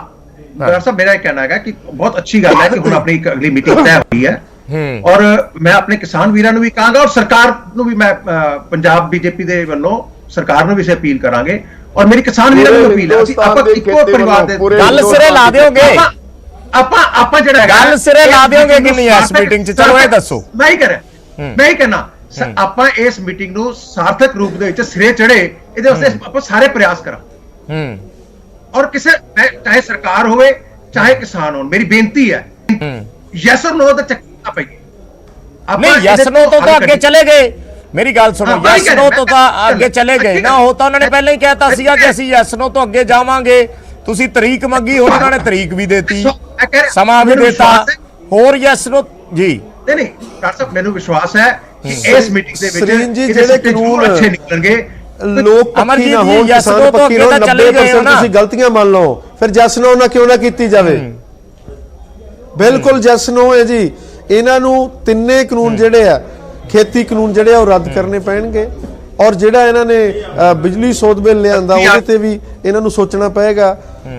ਡਾਕਟਰ ਸਾਹਿਬ, ਮੇਰਾ ਇਹ ਕਹਿਣਾ ਹੈਗਾ ਕਿ ਬਹੁਤ ਅੱਛੀ ਗੱਲ ਹੈ ਕਿ ਹੁਣ ਆਪਣੀ ਇੱਕ ਅਗਲੀ ਮੀਟਿੰਗ ਤੈਅ ਹੋਈ ਹੈ ਔਰ ਮੈਂ ਆਪਣੇ ਕਿਸਾਨ ਵੀਰਾਂ ਨੂੰ ਵੀ ਕਹਾਂਗਾ ਔਰ ਸਰਕਾਰ ਨੂੰ ਵੀ, ਮੈਂ ਪੰਜਾਬ ਬੀਜੇਪੀ ਦੇ ਵੱਲੋਂ ਸਰਕਾਰ ਨੂੰ ਵੀ ਇਸੇ ਅਪੀਲ ਕਰਾਂਗੇ ਔਰ ਮੇਰੀ ਕਿਸਾਨ ਵੀਰਾਂ ਨੂੰ ਅਪੀਲ ਹੈ, ਅਸੀਂ ਆਪਾਂ ਇੱਕੋ ਪਰਿਵਾਰ ਦੇ ਗੱਲ ਸਿਰੇ ਲਾ ਦਿਓਗੇ, ਆਪਾਂ ਜਿਹੜਾ ਹੈਗਾ ਗੱਲ ਸਿਰੇ ਲਾ ਦਿਓਗੇ ਕਿ ਨਹੀਂ ਇਸ ਮੀਟਿੰਗ 'ਚ? ਚਲੋ ਇਹ ਦੱਸੋ। ਮੈਂ ਹੀ ਕਹਿਣਾ ਆਪਾਂ ਇਸ ਮੀਟਿੰਗ ਨੂੰ ਸਾਰਥਕ ਰੂਪ ਦੇ ਵਿੱਚ ਸਿਰੇ ਚੜੇ, ਇਹਦੇ ਵਾਸਤੇ ਆਪਾਂ ਸਾਰੇ ਪ੍ਰਯਾਸ ਕਰਾਂ ਔਰ ਕਿਸੇ ਚਾਹੇ ਸਰਕਾਰ ਹੋਵੇ ਚਾਹੇ ਕਿਸਾਨ ਹੋਣ, ਮੇਰੀ ਬੇਨਤੀ ਹੈ ਯੈਸ ਔਰ ਨੋ ਦਾ ਚੱਕਣਾ ਪਈਏ। ਨਹੀਂ, ਯੈਸ ਨੋ ਤੋਂ ਤਾਂ ਅੱਗੇ ਚਲੇ ਗਏ, ਮੇਰੀ ਗੱਲ ਸੁਣੋ, ਯੈਸ ਨੋ ਤੋਂ ਤਾਂ ਅੱਗੇ ਚਲੇ ਗਏ ਨਾ, ਉਹ ਤਾਂ ਉਹਨਾਂ ਨੇ ਪਹਿਲਾਂ ਹੀ ਕਹਿਤਾ ਸੀਗਾ ਕਿ ਅਸੀਂ ਯੈਸ ਨੋ ਤੋਂ ਅੱਗੇ ਜਾਵਾਂਗੇ। ਤੁਸੀਂ ਤਰੀਕ ਮੰਗੀ, ਹੁਣ ਉਹਨਾਂ ਨੇ ਤਰੀਕ ਵੀ ਦੇਤੀ, ਸਮਾਂ ਵੀ ਦੇਤਾ, ਹੋਰ ਯੈਸ ਨੋ ਜੀ। ਨਹੀਂ ਡਾਕਟਰ ਸਾਹਿਬ, ਮੈਨੂੰ ਵਿਸ਼ਵਾਸ ਹੈ ਕਿ ਇਸ ਮੀਟਿੰਗ ਦੇ ਸਰੀਨ ਜੀ, ਵਿੱਚ ਜਿਹੜੇ ਕਾਨੂੰਨ ਅੱਛੇ ਨਿਕਲਣਗੇ, ਲੋਕ ਪੱਖੀ ਨਾ ਹੋਣ, ਕਿਸਾਨ ਪੱਖੀ ਨਾ ਹੋਣ, 90% ਤੁਸੀਂ ਗਲਤੀਆਂ ਮੰਨ ਲਓ, ਫਿਰ ਜਸ ਨੋ ਨਾ ਕਿਉਂ ਨਾ ਕੀਤੀ ਜਾਵੇ? ਬਿਲਕੁਲ ਜਸ ਨੋ ਹੈ ਜੀ। ਇਹਨਾਂ ਨੂੰ ਤਿੰਨੇ ਕਾਨੂੰਨ ਜਿਹੜੇ ਆ, ਖੇਤੀ ਕਾਨੂੰਨ ਜਿਹੜੇ ਆ ਉਹ ਰੱਦ ਕਰਨੇ ਪੈਣਗੇ ਔਰ ਜਿਹੜਾ ਇਹਨਾਂ ਨੇ ਬਿਜਲੀ ਸੋਧ ਬਿੱਲ ਲਿਆਂਦਾ ਉਹਦੇ ਤੇ ਵੀ ਇਹਨਾਂ ਨੂੰ ਸੋਚਣਾ ਪਏਗਾ।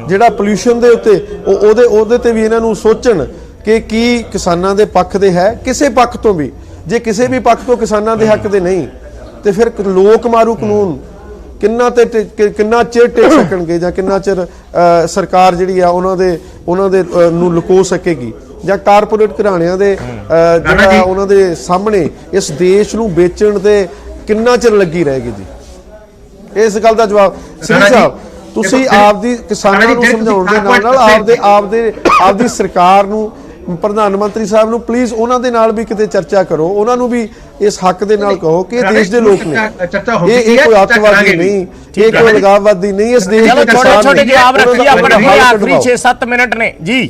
ਜਿਹੜਾ ਪੋਲਿਊਸ਼ਨ ਦੇ ਉੱਤੇ ਉਹਦੇ ਤੇ ਵੀ ਇਹਨਾਂ ਨੂੰ ਸੋਚਣ ਕਿ ਕੀ ਕਿਸਾਨਾਂ ਦੇ ਪੱਖ ਦੇ ਹੈ, ਕਿਸੇ ਪੱਖ ਤੋਂ ਵੀ। ਜੇ ਕਿਸੇ ਵੀ ਪੱਖ ਤੋਂ ਕਿਸਾਨਾਂ ਦੇ ਹੱਕ ਦੇ ਨਹੀਂ ਤੇ ਫਿਰ ਲੋਕ ਮਾਰੂ ਕਾਨੂੰਨ ਕਿੰਨਾ ਚਿਰ ਟਿਕ ਸਕਣਗੇ ਜਾਂ ਕਿੰਨਾ ਚਿਰ ਸਰਕਾਰ ਜਿਹੜੀ ਆ ਉਹਨਾਂ ਦੇ ਨੂੰ ਲੁਕੋ ਸਕੇਗੀ ਜਾਂ ਕਾਰਪੋਰੇਟ ਘਰਾਣਿਆਂ ਦੇ ਜਿਹੜਾ ਉਹਨਾਂ ਦੇ ਸਾਹਮਣੇ ਇਸ ਦੇਸ਼ ਨੂੰ ਵੇਚਣ ਤੇ ਕਿੰਨਾ ਚਿਰ ਲੱਗੀ ਰਹੇਗੀ ਜੀ? ਇਸ ਗੱਲ ਦਾ ਜਵਾਬ ਸਿੰਘ ਸਾਹਿਬ ਤੁਸੀਂ ਆਪਦੀ ਕਿਸਾਨਾਂ ਨੂੰ ਸਮਝਾਉਣ ਦੇ ਨਾਲ ਆਪਦੀ ਸਰਕਾਰ ਨੂੰ, ਪ੍ਰਧਾਨ ਮੰਤਰੀ ਸਾਹਿਬ ਨੂੰ ਪਲੀਜ਼ ਉਹਨਾਂ ਦੇ ਨਾਲ ਵੀ ਕਿਤੇ ਚਰਚਾ ਕਰੋ, ਉਹਨਾਂ ਨੂੰ ਵੀ ਇਸ ਹੱਕ ਦੇ ਨਾਲ ਕਹੋ ਕਿ ਦੇਸ਼ ਦੇ ਲੋਕ ਨੇ, ਇਹ ਕੋਈ ਅੱਤਵਾਦੀ ਨਹੀਂ, ਇਹ ਕੋਈ ਲਗਾਵਵਾਦੀ ਨਹੀਂ, ਇਸ ਦੇਸ਼ ਦੇ ਛੋਟੇ ਛੋਟੇ ਜਵਾਬ ਰੱਖੀਏ, ਆਪਣੇ ਆਖਰੀ 6-7 ਮਿੰਟ ਨੇ ਜੀ।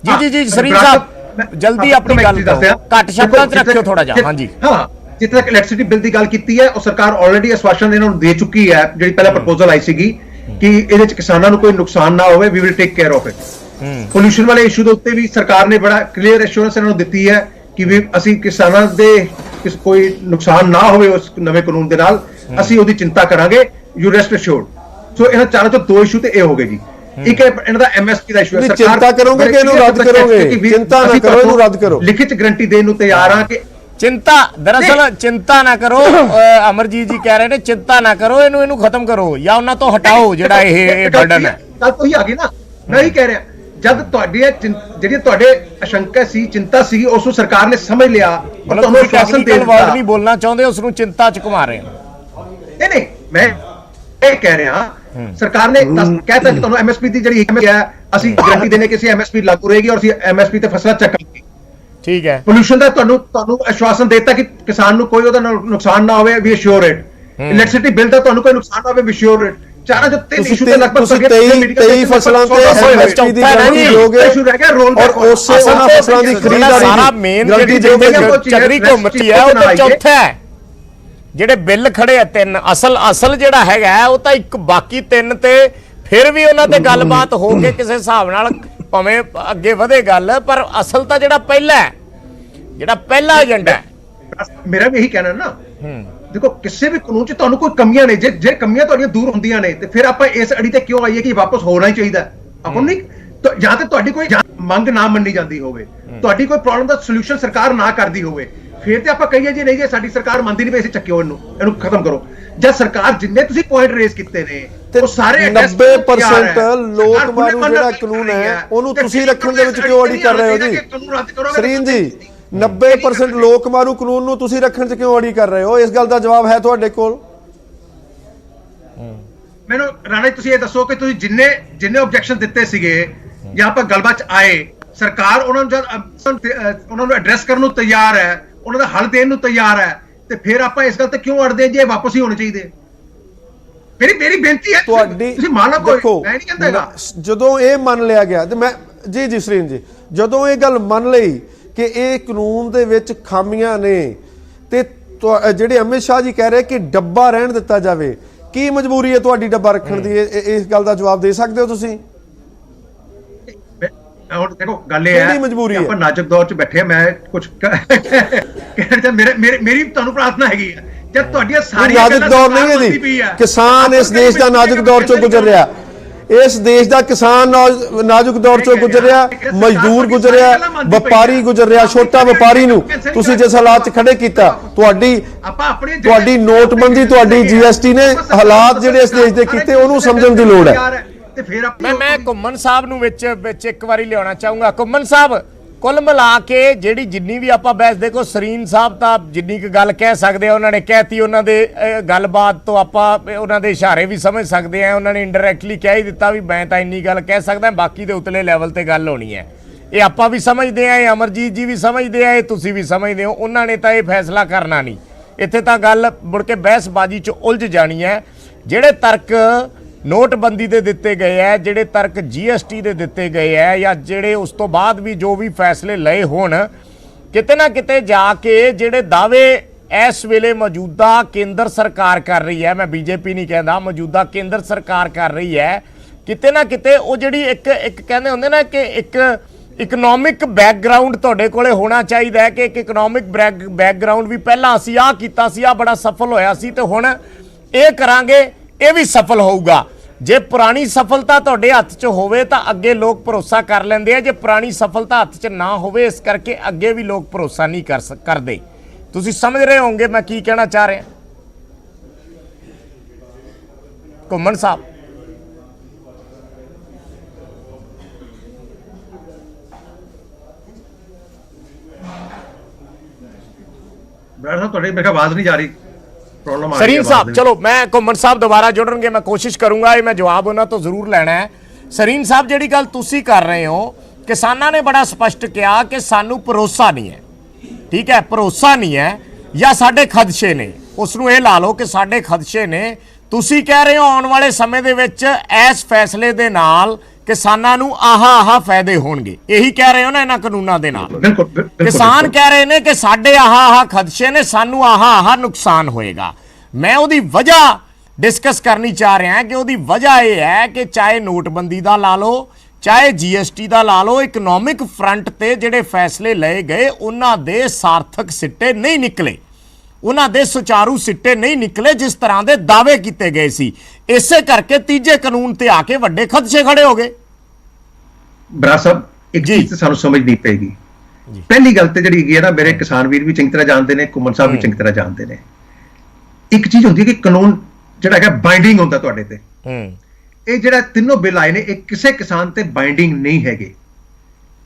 ਜੀ ਸਰੀਨ ਸਾਹਿਬ ਜਲਦੀ ਆਪਣੀ ਗੱਲ ਕਰੋ, ਘੱਟ ਸ਼ਬਦਾਂ 'ਚ ਰੱਖਿਓ ਥੋੜਾ ਜਿਹਾ। ਹਾਂਜੀ ਹਾਂ, ਜਿੱਥੇ ਤੱਕ ਇਲੈਕਟ੍ਰਿਸਿਟੀ ਬਿੱਲ ਦੀ ਗੱਲ ਕੀਤੀ ਹੈ, ਉਹ ਸਰਕਾਰ ਆਲਰੇਡੀ ਆਸ਼ਵਾਸਨ ਇਹਨਾਂ ਨੂੰ ਦੇ ਚੁੱਕੀ ਹੈ। ਜਿਹੜੀ ਪਹਿਲਾ ਪ੍ਰਪੋਜ਼ਲ ਆਈ ਸੀਗੀ ਕਿ ਇਹਦੇ ਵਿੱਚ ਕਿਸਾਨਾਂ ਨੂੰ ਕੋਈ ਨੁਕਸਾਨ ਨਾ ਹੋਵੇ, we will take care of it. Pollution ਵਾਲੇ ਇਸ਼ੂ ਦੇ ਉੱਤੇ ਵੀ ਸਰਕਾਰ ਨੇ ਬੜਾ ਕਲੀਅਰ ਐਸ਼ੋਰੈਂਸ ਇਹਨਾਂ ਨੂੰ ਦਿੱਤੀ ਹੈ ਕਿ ਵੀ ਅਸੀਂ ਕਿਸਾਨਾਂ ਦੇ ਕੋਈ ਨੁਕਸਾਨ ਨਾ ਹੋਵੇ ਉਸ ਨਵੇਂ ਕਾਨੂੰਨ ਦੇ ਨਾਲ, ਅਸੀਂ ਉਹਦੀ ਚਿੰਤਾ ਕਰਾਂਗੇ, ਯੂ ਰੈਸਟ ਅਸ਼ੋਰਡ। ਸੋ ਇਹਨਾਂ ਚਾਰਾਂ ਤੋਂ ਦੋ ਇਸ਼ੂ ਤੇ ਇਹ ਹੋ ਗਏ ਜੀ। ਇੱਕ ਇਹਨਾਂ ਦਾ ਐਮਐਸਪੀ ਦਾ ਇਸ਼ੂ ਹੈ, ਸਰਕਾਰ ਚਿੰਤਾ ਕਰੋਗੇ ਕਿ ਇਹਨੂੰ ਰੱਦ ਕਰੋਗੇ? ਚਿੰਤਾ ਨਾ ਕਰੋ, ਇਹਨੂੰ ਰੱਦ ਕਰੋ। ਲਿਖਿਤ ਗਰੰਟੀ ਦੇਣ ਨੂੰ ਤਿਆਰ ਆ ਕਿ ਚਿੰਤਾ, ਦਰਅਸਲ ਚਿੰਤਾ ਨਾ ਕਰੋ, ਅਮਰਜੀਤ ਜੀ ਕਹਿ ਰਹੇ ਨੇ ਚਿੰਤਾ ਨਾ ਕਰੋ, ਇਹਨੂੰ ਖਤਮ ਕਰੋ ਜਾਂ ਉਹਨਾਂ ਤੋਂ ਹਟਾਓ ਜਿਹੜਾ ਇਹ ਬਰਡਨ ਹੈ। ਗੱਲ ਤੋਂ ਹੀ ਆ ਗਈ ਨਾ, ਮੈਂ ਹੀ ਕਹਿ ਰਿਹਾ, ਜਦ ਜਿਹੜੀ ਤੁਹਾਡੇ ਆਸ਼ੰਕਾ ਸੀ, ਚਿੰਤਾ ਸੀ, ਉਸ ਨੂੰ ਸਰਕਾਰ ਨੇ ਸਮਝ ਲਿਆ, ਤੁਹਾਨੂੰ ਆਸ਼ਵਾਸਨ ਦੇ ਦਿੱਤਾ। ਵਰਡ ਨਹੀਂ ਬੋਲਣਾ ਚਾਹੁੰਦੇ, ਉਸ ਨੂੰ ਚਿੰਤਾ ਚ ਘੁਮਾ ਰਹੇ ਨਹੀਂ, ਮੈਂ ਇਹ ਕਹਿ ਰਿਹਾ ਸਰਕਾਰ ਨੇ ਕਹਿਤਾ ਕਿ ਤੁਹਾਨੂੰ ਐਮਐਸਪੀ ਦੀ ਜਿਹੜੀ ਅਸੀਂ ਗਾਰੰਟੀ ਦੇਣੇ ਕਿ ਅਸੀਂ ਐਮਐਸਪੀ ਲਾਗੂ ਰਹੇਗੀ ਔਰ ਅਸੀਂ ਐਮਐਸਪੀ ਤੇ ਫਸਲਾਂ ਚੱਕਾਂਗੇ। ਠੀਕ ਹੈ। ਪੋਲਿਊਸ਼ਨ ਦਾ ਤੁਹਾਨੂੰ ਆਸ਼ਵਾਸਨ ਦੇਤਾ ਕਿ ਕਿਸਾਨ ਨੂੰ ਕੋਈ ਉਹਦਾ ਨੁਕਸਾਨ ਨਾ ਹੋਵੇ, ਵੀ ਅਸ਼ੋਰ ਇਟ। ਇਲੈਕਟ੍ਰਿਸਿਟੀ ਬਿੱਲ ਦਾ ਤੁਹਾਨੂੰ ਕੋਈ ਨੁਕਸਾਨ ਨਾ ਹੋਵੇ, ਵੀ ਅਸ਼ੋਰ ਇਟ। ਚਾਰਾਂ ਜੋ ਤਿੰਨ ਇਸ਼ੂ ਤੇ ਲਗਭਗ 23 ਫਸਲਾਂ ਤੇ ਐਮਐਸਪੀ ਦੀ ਗਾਰੰਟੀ ਦੋਗੇ ਔਰ ਉਸੇ ਉਹਨਾਂ ਫਸਲਾਂ ਦੀ ਖਰੀਦਦਾਰੀ ਸਾਰਾ ਮੇਨ ਜਿਹੜੀ ਚੱਕਰੀ ਘੁੰਮਦੀ ਹੈ ਉਹ ਤਾਂ ਚੌਥਾ ਹੈ। ਜਿਹੜੇ ਬਿੱਲ ਖੜੇ ਆ ਤਿੰਨ, ਅਸਲ ਜਿਹੜਾ ਹੈਗਾ ਉਹ ਤਾਂ ਇੱਕ, ਬਾਕੀ ਤਿੰਨ ਤੇ ਫਿਰ ਵੀ ਉਹਨਾਂ ਤੇ ਗੱਲਬਾਤ ਹੋ ਕੇ ਕਿਸੇ ਹਿਸਾਬ ਨਾਲ ਭਾਵੇਂ ਅੱਗੇ ਵਧੇ ਗੱਲ, ਪਰ ਅਸਲ ਤਾਂ ਜਿਹੜਾ ਪਹਿਲਾ ਏਜੰਡਾ ਹੈ। ਮੇਰਾ ਵੀ ਇਹੀ ਕਹਿਣਾ ਨਾ, ਦੇਖੋ ਕਿਸੇ ਵੀ ਕਾਨੂੰਨ 'ਚ ਤੁਹਾਨੂੰ ਕੋਈ ਕਮੀਆਂ ਨੇ, ਜੇ ਕਮੀਆਂ ਤੁਹਾਡੀਆਂ ਦੂਰ ਹੁੰਦੀਆਂ ਨੇ ਤੇ ਫਿਰ ਆਪਾਂ ਇਸ ਅੜੀ ਤੇ ਕਿਉਂ ਆਈਏ ਕਿ ਵਾਪਸ ਹੋਣਾ ਹੀ ਚਾਹੀਦਾ? ਆਪਾਂ ਨਹੀਂ, ਜਾਂ ਤੇ ਤੁਹਾਡੀ ਕੋਈ ਮੰਗ ਨਾ ਮੰਨੀ ਜਾਂਦੀ ਹੋਵੇ, ਤੁਹਾਡੀ ਕੋਈ ਪ੍ਰੋਬਲਮ ਦਾ ਸੋਲੂਸ਼ਨ ਸਰਕਾਰ ਨਾ ਕਰਦੀ ਹੋਵੇ, ਫਿਰ ਤੇ ਆਪਾਂ ਕਹੀਏ ਜੀ ਨਹੀਂ ਜੇ ਸਾਡੀ ਸਰਕਾਰ ਮੰਨਦੀ ਨਹੀਂ ਪਈ, ਅਸੀਂ ਚੱਕਿਓ ਇਹਨੂੰ ਖਤਮ ਕਰੋ। ਜਦ ਸਰਕਾਰ ਜਿੰਨੇ ਤੁਸੀਂ ਪੁਆਇੰਟ ਰੇਜ਼ ਕੀਤੇ ਨੇ ਉਹ ਸਾਰੇ 90% ਲੋਕ ਮਾਰੂ ਜਿਹੜਾ ਕਾਨੂੰਨ ਹੈ ਉਹਨੂੰ ਤੁਸੀਂ ਰੱਖਣ ਦੇ ਵਿੱਚ ਕਿਉਂ ਅੜੀ ਕਰ ਰਹੇ ਹੋ ਜੀ ਸਰੀਨ ਜੀ? 90% ਲੋਕ ਮਾਰੂ ਕਾਨੂੰਨ ਨੂੰ ਤੁਸੀਂ ਰੱਖਣ 'ਚ ਕਿਉਂ ਅੜੀ ਕਰ ਰਹੇ ਹੋ? ਇਸ ਗੱਲ ਦਾ ਜਵਾਬ ਹੈ ਤੁਹਾਡੇ ਕੋਲ? ਮੈਨੂੰ ਰਾਣਾ ਜੀ ਤੁਸੀਂ ਇਹ ਦੱਸੋ ਕਿ ਤੁਸੀਂ ਜਿੰਨੇ ਆਬਜੈਕਸ਼ਨ ਦਿੱਤੇ ਸੀਗੇ ਜਾਂ ਆਪਾਂ ਗੱਲਬਾਤ 'ਚ ਆਏ, ਸਰਕਾਰ ਉਹਨਾਂ ਨੂੰ ਜਦ ਉਹਨਾਂ ਨੂੰ ਐਡਰੈਸ ਕਰਨ ਨੂੰ ਤਿਆਰ ਹੈ, ਉਹਨਾਂ ਦਾ ਹੱਲ ਦੇਣ ਨੂੰ ਤਿਆਰ ਹੈ, ਤੇ ਫਿਰ ਆਪਾਂ ਇਸ ਗੱਲ ਤੇ ਕਿਉਂ ਅੜਦੇ ਜੇ ਵਾਪਸ ਹੀ ਹੋਣੇ ਚਾਹੀਦੇ? ਮੇਰੀ ਬੇਨਤੀ ਹੈ ਤੁਹਾਡੀ ਤੁਸੀਂ ਮੰਨ ਲਓ, ਦੇਖੋ, ਮੈਂ ਨਹੀਂ ਕਹਿੰਦਾ ਜਦੋਂ ਇਹ ਮੰਨ ਲਿਆ ਗਿਆ ਤੇ ਮੈਂ ਜੀ ਸਰੀਨ ਜੀ, ਜਦੋਂ ਇਹ ਗੱਲ ਮੰਨ ਲਈ ਕਿ ਇਹ ਕਾਨੂੰਨ ਦੇ ਵਿੱਚ ਖਾਮੀਆਂ ਨੇ ਤੇ ਜਿਹੜੇ ਅਮਿਤ ਸ਼ਾਹ ਜੀ ਕਹਿ ਰਹੇ ਕਿ ਡੱਬਾ ਰਹਿਣ ਦਿੱਤਾ ਜਾਵੇ, ਕੀ ਮਜਬੂਰੀ ਹੈ ਤੁਹਾਡੀ ਡੱਬਾ ਰੱਖਣ ਦੀ? ਇਸ ਗੱਲ ਦਾ ਜਵਾਬ ਦੇ ਸਕਦੇ ਹੋ ਤੁਸੀਂ? ਹੁਣ ਦੇਖੋ ਗੱਲ ਇਹ ਹੈ ਮਜਬੂਰੀ ਆਪਾਂ ਨਾਜ਼ੁਕ ਦੌਰ 'ਚ ਬੈਠੇ ਆ, ਮੈਂ ਕੁਝ ਕਹਿਣ ਮੇਰੀ ਤੁਹਾਨੂੰ ਪ੍ਰਾਰਥਨਾ ਹੈਗੀ ਹੈ, ਜਦ ਤੁਹਾਡੀਆਂ ਸਾਰੀਆਂ ਨਾਜ਼ੁਕ ਦੌਰ ਨਹੀਂ ਇਹਦੀ, ਕਿਸਾਨ ਇਸ ਦੇਸ਼ ਦਾ ਨਾਜ਼ੁਕ ਦੌਰ 'ਚੋਂ ਗੁਜ਼ਰ ਰਿਹਾ, ਇਸ ਦੇਸ਼ ਦਾ ਕਿਸਾਨ ਨਾਜ਼ੁਕ ਦੌਰ 'ਚੋਂ ਗੁਜ਼ਰ ਰਿਹਾ, ਮਜ਼ਦੂਰ ਗੁਜ਼ਰ ਰਿਹਾ, ਵਪਾਰੀ ਗੁਜ਼ਰ ਰਿਹਾ, ਛੋਟਾ ਵਪਾਰੀ ਨੂੰ ਤੁਸੀਂ ਜਿਸ ਹਾਲਾਤ 'ਚ ਖੜੇ ਕੀਤਾ, ਤੁਹਾਡੀ ਨੋਟਬੰਦੀ, ਤੁਹਾਡੀ GST ਨੇ ਹਾਲਾਤ ਜਿਹੜੇ ਇਸ ਦੇਸ਼ ਦੇ ਕੀਤੇ ਉਹਨੂੰ ਸਮਝਣ ਦੀ ਲੋੜ ਹੈ। ਮੈਂ ਘੁੰਮਣ ਸਾਹਿਬ ਨੂੰ ਵਿੱਚ ਇੱਕ ਵਾਰੀ ਲਿਆਉਣਾ ਚਾਹੂੰਗਾ। ਘੁੰਮਣ ਸਾਹਿਬ, ਕੁੱਲ ਮਿਲਾ ਕੇ ਜਿਹੜੀ ਜਿੰਨੀ ਵੀ ਆਪਾਂ ਬਹਿਸ, ਦੇਖੋ ਸਰੀਨ ਸਾਹਿਬ ਤਾਂ ਜਿੰਨੀ ਕੁ ਗੱਲ ਕਹਿ ਸਕਦੇ ਆ ਉਹਨਾਂ ਨੇ ਕਹਿਤੀ, ਉਹਨਾਂ ਦੇ ਗੱਲਬਾਤ ਤੋਂ ਆਪਾਂ ਉਹਨਾਂ ਦੇ ਇਸ਼ਾਰੇ ਵੀ ਸਮਝ ਸਕਦੇ ਆ, ਉਹਨਾਂ ਨੇ ਇਨਡਾਇਰੈਕਟਲੀ ਕਹਿ ਹੀ ਦਿੱਤਾ ਵੀ ਮੈਂ ਤਾਂ ਇੰਨੀ ਗੱਲ ਕਹਿ ਸਕਦਾ, ਬਾਕੀ ਦੇ ਉਤਲੇ ਲੈਵਲ ਤੇ ਗੱਲ ਹੋਣੀ ਹੈ। ਇਹ ਆਪਾਂ ਵੀ ਸਮਝਦੇ ਆ, ਇਹ ਅਮਰਜੀਤ ਜੀ ਵੀ ਸਮਝਦੇ ਆ, ਇਹ ਤੁਸੀਂ ਵੀ ਸਮਝਦੇ ਹੋ। ਉਹਨਾਂ ਨੇ ਤਾਂ ਇਹ ਫੈਸਲਾ ਕਰਨਾ ਨਹੀਂ, ਇੱਥੇ ਤਾਂ ਗੱਲ ਮੁੜ ਕੇ ਬਹਿਸਬਾਜ਼ੀ 'ਚ ਉਲਝ ਜਾਣੀ ਹੈ। ਜਿਹੜੇ ਤਰਕ ਨੋਟਬੰਦੀ ਦੇ ਦਿੱਤੇ ਗਏ ਹੈ, ਜਿਹੜੇ ਤਰਕ GST ਦੇ ਦਿੱਤੇ ਗਏ ਹੈ, ਜਾਂ ਜਿਹੜੇ ਉਸ ਤੋਂ ਬਾਅਦ ਵੀ ਜੋ ਵੀ ਫੈਸਲੇ ਲਏ ਹੋਣ, ਕਿਤੇ ਨਾ ਕਿਤੇ ਜਾ ਕੇ ਜਿਹੜੇ ਦਾਅਵੇ ਇਸ ਵੇਲੇ ਮੌਜੂਦਾ ਕੇਂਦਰ ਸਰਕਾਰ ਕਰ ਰਹੀ ਹੈ, ਮੈਂ BJP ਨਹੀਂ ਕਹਿੰਦਾ, ਮੌਜੂਦਾ ਕੇਂਦਰ ਸਰਕਾਰ ਕਰ ਰਹੀ ਹੈ, ਕਿਤੇ ਨਾ ਕਿਤੇ ਉਹ ਜਿਹੜੀ ਇੱਕ ਕਹਿੰਦੇ ਹੁੰਦੇ ਨਾ ਕਿ ਇੱਕ ਇਕਨੋਮਿਕ ਬੈਕਗ੍ਰਾਉਂਡ ਤੁਹਾਡੇ ਕੋਲੇ ਹੋਣਾ ਚਾਹੀਦਾ ਹੈ, ਕਿ ਇੱਕ ਇਕਨੋਮਿਕ ਬੈਕਗ੍ਰਾਉਂਡ ਵੀ ਪਹਿਲਾਂ ਅਸੀਂ ਆਹ ਕੀਤਾ ਸੀ, ਆਹ ਬੜਾ ਸਫਲ ਹੋਇਆ ਸੀ, ਤੇ ਹੁਣ ਇਹ ਕਰਾਂਗੇ, ਇਹ ਵੀ ਸਫਲ ਹੋਊਗਾ। ਜੇ ਪੁਰਾਣੀ ਸਫਲਤਾ ਤੁਹਾਡੇ ਹੱਥ 'ਚ ਹੋਵੇ ਤਾਂ ਅੱਗੇ ਲੋਕ ਭਰੋਸਾ ਕਰ ਲੈਂਦੇ ਆ, ਜੇ ਪੁਰਾਣੀ ਸਫਲਤਾ ਹੱਥ 'ਚ ਨਾ ਹੋਵੇ, ਇਸ ਕਰਕੇ ਅੱਗੇ ਵੀ ਲੋਕ ਭਰੋਸਾ ਨਹੀਂ ਕਰਦੇ। ਤੁਸੀਂ ਸਮਝ ਰਹੇ ਹੋਵੋਗੇ ਮੈਂ ਕੀ ਕਹਿਣਾ ਚਾਹ ਰਿਹਾ। ਘੁੰਮਣ ਸਾਹਿਬ, ਬਰਾੜ ਸਾਹਿਬ ਤੁਹਾਡੀ ਮੇਰੇ ਆਵਾਜ਼ ਨਹੀਂ ਜਾ ਰਹੀ, ਸਰੀਨ ਸਾਹਿਬ, ਚਲੋ ਮੈਂ ਘੁੰਮਣ ਸਾਹਿਬ ਦੁਬਾਰਾ ਜੁੜਨਗੇ, ਮੈਂ ਕੋਸ਼ਿਸ਼ ਕਰੂੰਗਾ, ਇਹ ਮੈਂ ਜਵਾਬ ਉਹਨਾਂ ਤੋਂ ਜ਼ਰੂਰ ਲੈਣਾ ਹੈ। ਸਰੀਨ ਸਾਹਿਬ, ਜਿਹੜੀ ਗੱਲ ਤੁਸੀਂ ਕਰ ਰਹੇ ਹੋ, ਕਿਸਾਨਾਂ ਨੇ ਬੜਾ ਸਪਸ਼ਟ ਕਿਹਾ ਕਿ ਸਾਨੂੰ ਭਰੋਸਾ ਨਹੀਂ ਹੈ, ਠੀਕ ਹੈ, ਭਰੋਸਾ ਨਹੀਂ ਹੈ, ਜਾਂ ਸਾਡੇ ਖਦਸ਼ੇ ਨੇ, ਉਸ ਨੂੰ ਇਹ ਲਾ ਲਓ ਕਿ ਸਾਡੇ ਖਦਸ਼ੇ ਨੇ। ਤੁਸੀਂ ਕਹਿ ਰਹੇ ਹੋ ਆਉਣ ਵਾਲੇ ਸਮੇਂ ਦੇ ਵਿੱਚ ਇਸ ਫੈਸਲੇ ਦੇ ਨਾਲ ਕਿਸਾਨਾਂ ਨੂੰ ਆਹ ਫਾਇਦੇ ਹੋਣਗੇ, ਇਹੀ ਕਹਿ ਰਹੇ ਹੋ ਨਾ ਇਹਨਾਂ ਕਾਨੂੰਨਾਂ ਦੇ ਨਾਲ? ਕਿਸਾਨ ਕਹਿ ਰਹੇ ਨੇ ਕਿ ਸਾਡੇ ਆਹ ਖਦਸ਼ੇ ਨੇ, ਸਾਨੂੰ ਆਹ ਨੁਕਸਾਨ ਹੋਏਗਾ। ਮੈਂ ਉਹਦੀ ਵਜ੍ਹਾ ਡਿਸਕਸ ਕਰਨੀ ਚਾਹ ਰਿਹਾ ਕਿ ਉਹਦੀ ਵਜ੍ਹਾ ਇਹ ਹੈ ਕਿ ਚਾਹੇ ਨੋਟਬੰਦੀ ਦਾ ਲਾ ਲਓ, ਚਾਹੇ GST ਦਾ ਲਾ ਲਓ, ਇਕਨੋਮਿਕ ਫਰੰਟ ਤੇ ਜਿਹੜੇ ਫੈਸਲੇ ਲਏ ਗਏ ਉਹਨਾਂ ਦੇ ਸਾਰਥਕ ਸਿੱਟੇ ਨਹੀਂ ਨਿਕਲੇ, ਉਹਨਾਂ ਦੇ ਸੁਚਾਰੂ ਸਿੱਟੇ ਨਹੀਂ ਨਿਕਲੇ ਜਿਸ ਤਰ੍ਹਾਂ ਦੇ ਦਾਅਵੇ ਕੀਤੇ ਗਏ ਸੀ। ਇਸੇ ਕਰਕੇ ਤੀਜੇ ਕਾਨੂੰਨ ਤੇ ਆ ਕੇ ਵੱਡੇ ਖਦਸ਼ੇ ਖੜੇ ਹੋ ਗਏ। ਬਰਾ ਸਾਹਿਬ, ਇੱਕ ਚੀਜ਼ ਸਾਨੂੰ ਸਮਝਣੀ ਪਏਗੀ। ਪਹਿਲੀ ਗੱਲ ਤੇ ਜਿਹੜੀ ਹੈਗੀ ਹੈ ਨਾ, ਮੇਰੇ ਕਿਸਾਨ ਵੀਰ ਵੀ ਚੰਗੀ ਤਰ੍ਹਾਂ ਜਾਣਦੇ ਨੇ, ਘੁੰਮਣ ਸਾਹਿਬ ਵੀ ਚੰਗੀ ਤਰ੍ਹਾਂ ਜਾਣਦੇ ਨੇ, ਇੱਕ ਚੀਜ਼ ਹੁੰਦੀ ਹੈ ਕਿ ਕਾਨੂੰਨ ਜਿਹੜਾ ਹੈਗਾ ਬਾਈਂਡਿੰਗ ਹੁੰਦਾ ਤੁਹਾਡੇ ਤੇ। ਇਹ ਜਿਹੜਾ ਤਿੰਨੋਂ ਬਿੱਲ ਆਏ ਨੇ, ਇਹ ਕਿਸੇ ਕਿਸਾਨ ਤੇ ਬਾਈਂਡਿੰਗ ਨਹੀਂ ਹੈਗੇ।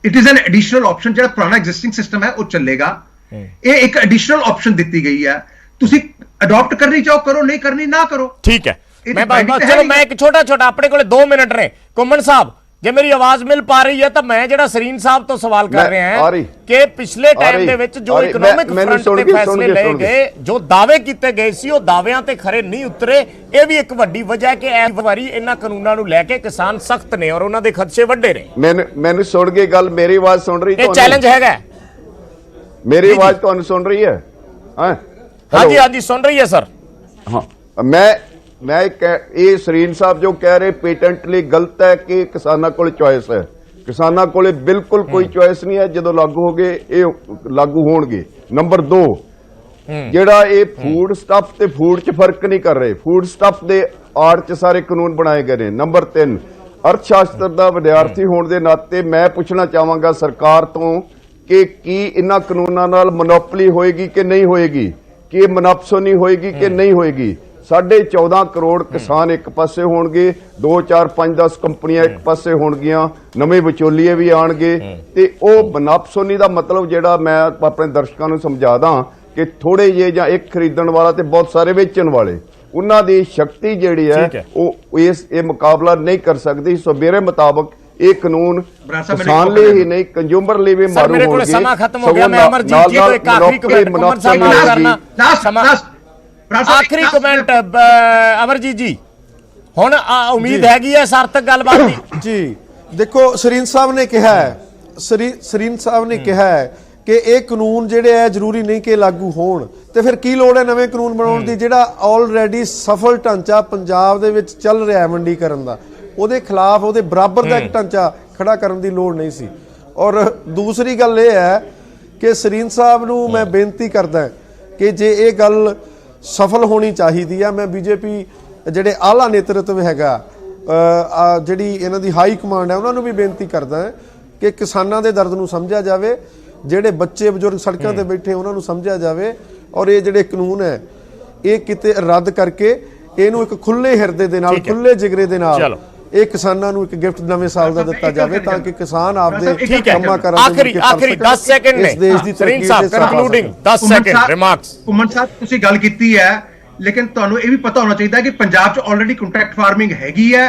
It is an additional option, ਜਿਹੜਾ ਪੁਰਾਣਾ ਐਗਜ਼ਿਸਟਿੰਗ ਸਿਸਟਮ ਹੈ ਉਹ ਚੱਲੇਗਾ। ਇਹ ਇੱਕ ਐਡੀਸ਼ਨਲ ਆਪਸ਼ਨ ਦਿੱਤੀ ਗਈ ਹੈ, ਤੁਸੀਂ ਅਡਾਪਟ ਕਰਨੀ ਚਾਹੋ ਕਰੋ, ਨਹੀਂ ਕਰਨੀ ਨਾ ਕਰੋ, ਠੀਕ ਹੈ। ਚਲੋ ਮੈਂ ਇੱਕ ਛੋਟਾ ਆਪਣੇ ਕੋਲੇ 2 ਮਿੰਟ ਨੇ। ਘੁੰਮਣ ਸਾਹਿਬ, ਜੇ ਮੇਰੀ ਆਵਾਜ਼ ਮਿਲ ਪਾ ਰਹੀ ਹੈ ਤਾਂ ਮੈਂ ਜਿਹੜਾ ਸਰੀਨ ਸਾਹਿਬ ਤੋਂ ਸਵਾਲ ਕਰ ਰਿਹਾ ਹਾਂ ਕਿ ਪਿਛਲੇ ਟਾਈਮ ਦੇ ਵਿੱਚ ਜੋ ਇਕਨੋਮਿਕ ਫਰੰਟ ਤੇ ਫੈਸਲੇ ਲਏ ਗਏ, ਜੋ ਦਾਅਵੇ ਕੀਤੇ ਗਏ ਸੀ, ਉਹ ਦਾਅਵਿਆਂ ਤੇ ਖਰੇ ਨਹੀਂ ਉਤਰੇ। ਇਹ ਵੀ ਇੱਕ ਵੱਡੀ ਵਜ੍ਹਾ ਹੈ ਕਿ ਇਸ ਵਾਰੀ ਇਹਨਾਂ ਕਾਨੂੰਨਾਂ ਨੂੰ ਲੈ ਕੇ ਕਿਸਾਨ ਸਖਤ ਨੇ ਔਰ ਉਹਨਾਂ ਦੇ ਖਦਸ਼ੇ ਵੱਡੇ ਨੇ। ਮੈਨੂੰ ਸੁਣ ਕੇ ਗੱਲ, ਮੇਰੀ ਆਵਾਜ਼ ਸੁਣ ਰਹੀ? ਇਹ ਚੈਲੰਜ ਹੈਗਾ, ਮੇਰੀ ਆਵਾਜ਼ ਤੁਹਾਨੂੰ ਸੁਣ ਰਹੀ ਹੈ? ਹਾਂਜੀ ਸੁਣ ਰਹੀ ਹੈ ਸਰ। ਹਾਂ, ਮੈਂ ਇਹ ਸਰੀਨ ਸਾਹਿਬ ਜੋ ਕਹਿ ਰਹੇ ਪੇਟੈਂਟਲੀ ਗਲਤ ਹੈ ਕਿ ਕਿਸਾਨਾਂ ਕੋਲ ਚੁਆਇਸ ਹੈ। ਕਿਸਾਨਾਂ ਕੋਲੇ ਬਿਲਕੁਲ ਕੋਈ ਚੁਆਇਸ ਨਹੀਂ ਹੈ। ਜਦੋਂ ਲਾਗੂ ਹੋ ਗਏ ਇਹ ਲਾਗੂ ਹੋਣਗੇ। ਨੰਬਰ 2, ਜਿਹੜਾ ਇਹ ਫੂਡ ਸਟੱਫ ਤੇ ਫੂਡ 'ਚ ਫਰਕ ਨਹੀਂ ਕਰ ਰਹੇ, ਫੂਡ ਸਟੱਫ ਦੇ ਆੜ 'ਚ ਸਾਰੇ ਕਾਨੂੰਨ ਬਣਾਏ ਗਏ ਨੇ। ਨੰਬਰ 3, ਅਰਥ ਸ਼ਾਸਤਰ ਦਾ ਵਿਦਿਆਰਥੀ ਹੋਣ ਦੇ ਨਾਤੇ ਮੈਂ ਪੁੱਛਣਾ ਚਾਹਾਂਗਾ ਸਰਕਾਰ ਤੋਂ ਕਿ ਕੀ ਇਹਨਾਂ ਕਾਨੂੰਨਾਂ ਨਾਲ ਮੋਨੋਪੋਲੀ ਹੋਏਗੀ ਕਿ ਨਹੀਂ ਹੋਏਗੀ, ਕਿ ਇਹ ਮਨਪਸੋਨੀ ਹੋਏਗੀ ਕਿ ਨਹੀਂ ਹੋਏਗੀ। 14.5 ਕਰੋੜ ਕਿਸਾਨ ਇੱਕ ਪਾਸੇ ਹੋਣਗੇ, 2, 4, 5, 10 ਕੰਪਨੀਆਂ ਇੱਕ ਪਾਸੇ ਹੋਣਗੀਆਂ, ਨਵੇਂ ਵਿਚੋਲੀਏ ਵੀ ਆਣਗੇ, ਤੇ ਉਹ ਬਨਾਪਸੋਨੀ ਦਾ ਮਤਲਬ ਜਿਹੜਾ ਮੈਂ ਆਪਣੇ ਦਰਸ਼ਕਾਂ ਨੂੰ ਸਮਝਾ ਦਾਂ ਕਿ ਥੋੜੇ ਜਿਹੇ ਜਾਂ ਇੱਕ ਖਰੀਦਣ ਵਾਲਾ ਤੇ ਬਹੁਤ ਸਾਰੇ ਵੇਚਣ ਵਾਲੇ, ਉਹਨਾਂ ਦੀ ਸ਼ਕਤੀ ਜਿਹੜੀ ਠੀਕ ਹੈ ਹੈ। ਉਹ ਇਹ ਮੁਕਾਬਲਾ ਨਹੀਂ ਕਰ ਸਕਦੀ। ਸੋ ਮੇਰੇ ਮੁਤਾਬਕ ਇਹ ਕਾਨੂੰਨ ਬਰਾਸਾ ਮੈਨੂੰ ਕਿਸਾਨ ਲਈ ਹੀ ਨਹੀਂ, ਕੰਜ਼ਿਊਮਰ ਲਈ ਵੀ ਸਰ ਮਾਰੂ ਮੇਰੇ ਕੋਲ ਹੋਣਗੇ। ਸਮਾਂ ਖਤਮ ਹੋ ਗਿਆ। ਮੈਂ ਅਮਰਜੀਤ ਜੀ ਤੋਂ ਇੱਕ ਆਖਰੀ ਕਮੈਂਟ ਕੁਮਨ ਸਾਹਿਬ ਨਾਲ ਕਰਨਾ ਸਮਾਂ ਆਖਰੀ ਕਮੈਂਟ ਅਮਰਜੀਤ ਜੀ ਹੁਣ ਉਮੀਦ ਹੈਗੀ ਹੈ ਸਾਰਥਕ ਗੱਲਬਾਤ ਦੀ। ਜੀ ਦੇਖੋ, ਸਰੀਨ ਸਾਹਿਬ ਨੇ ਕਿਹਾ ਹੈ, ਸਰੀਨ ਸਾਹਿਬ ਨੇ ਕਿਹਾ ਹੈ ਕਿ ਇਹ ਕਾਨੂੰਨ ਜਿਹੜੇ ਹੈ ਜ਼ਰੂਰੀ ਨਹੀਂ ਕਿ ਲਾਗੂ ਹੋਣ, ਤੇ ਫਿਰ ਕੀ ਲੋੜ ਹੈ ਨਵੇਂ ਕਾਨੂੰਨ ਬਣਾਉਣ ਦੀ? ਜਿਹੜਾ ਆਲਰੇਡੀ ਸਫਲ ਢਾਂਚਾ ਪੰਜਾਬ ਦੇ ਵਿੱਚ ਚੱਲ ਰਿਹਾ ਹੈ ਮੰਡੀਕਰਨ ਦਾ, ਉਹਦੇ ਖਿਲਾਫ ਉਹਦੇ ਬਰਾਬਰ ਦਾ ਇੱਕ ਢਾਂਚਾ ਖੜਾ ਕਰਨ ਦੀ ਲੋੜ ਨਹੀਂ ਸੀ। ਔਰ ਦੂਸਰੀ ਗੱਲ ਇਹ ਹੈ ਕਿ ਸਰੀਨ ਸਾਹਿਬ ਨੂੰ ਮੈਂ ਬੇਨਤੀ ਕਰਦਾ ਕਿ ਜੇ ਇਹ ਗੱਲ ਸਫਲ ਹੋਣੀ ਚਾਹੀਦੀ ਆ, ਮੈਂ ਬੀਜੇਪੀ ਜਿਹੜੇ ਆਲਾ ਨੇਤਰਤਵ ਹੈਗਾ, ਜਿਹੜੀ ਇਹਨਾਂ ਦੀ ਹਾਈ ਕਮਾਂਡ ਹੈ, ਉਹਨਾਂ ਨੂੰ ਵੀ ਬੇਨਤੀ ਕਰਦਾ ਕਿ ਕਿਸਾਨਾਂ ਦੇ ਦਰਦ ਨੂੰ ਸਮਝਿਆ ਜਾਵੇ, ਜਿਹੜੇ ਬੱਚੇ ਬਜ਼ੁਰਗ ਸੜਕਾਂ ਤੇ ਬੈਠੇ ਉਹਨਾਂ ਨੂੰ ਸਮਝਿਆ ਜਾਵੇ, ਔਰ ਇਹ ਜਿਹੜੇ ਕਾਨੂੰਨ ਹੈ ਇਹ ਕਿਤੇ ਰੱਦ ਕਰਕੇ ਇਹਨੂੰ ਇੱਕ ਖੁੱਲੇ ਹਿਰਦੇ ਦੇ ਨਾਲ, ਖੁੱਲੇ ਜਿਗਰੇ ਦੇ ਨਾਲ ਇਹ ਕਿਸਾਨਾਂ ਨੂੰ ਇੱਕ ਗਿਫਟ ਨਵੇਂ ਸਾਲ ਦਾ ਦਿੱਤਾ ਜਾਵੇ, ਤਾਂ ਕਿ ਕਿਸਾਨ ਆਪਦੇ ਕੰਮਾਂ ਕਰਨ ਆਖਰੀ 10 ਸੈਕਿੰਡ ਨੇ ਸਰੀਨ ਸਾਹਿਬ ਕੰਕਲੂਡਿੰਗ 10 ਸੈਕਿੰਡ ਰਿਮਾਰਕਸ। ਕੁਮਨ ਸਾਹਿਬ ਤੁਸੀਂ ਗੱਲ ਕੀਤੀ ਹੈ, ਲੇਕਿਨ ਤੁਹਾਨੂੰ ਇਹ ਵੀ ਪਤਾ ਹੋਣਾ ਚਾਹੀਦਾ ਕਿ ਪੰਜਾਬ 'ਚ ਆਲਰੇਡੀ ਕੰਟਰੈਕਟ ਫਾਰਮਿੰਗ ਹੈਗੀ ਹੈ।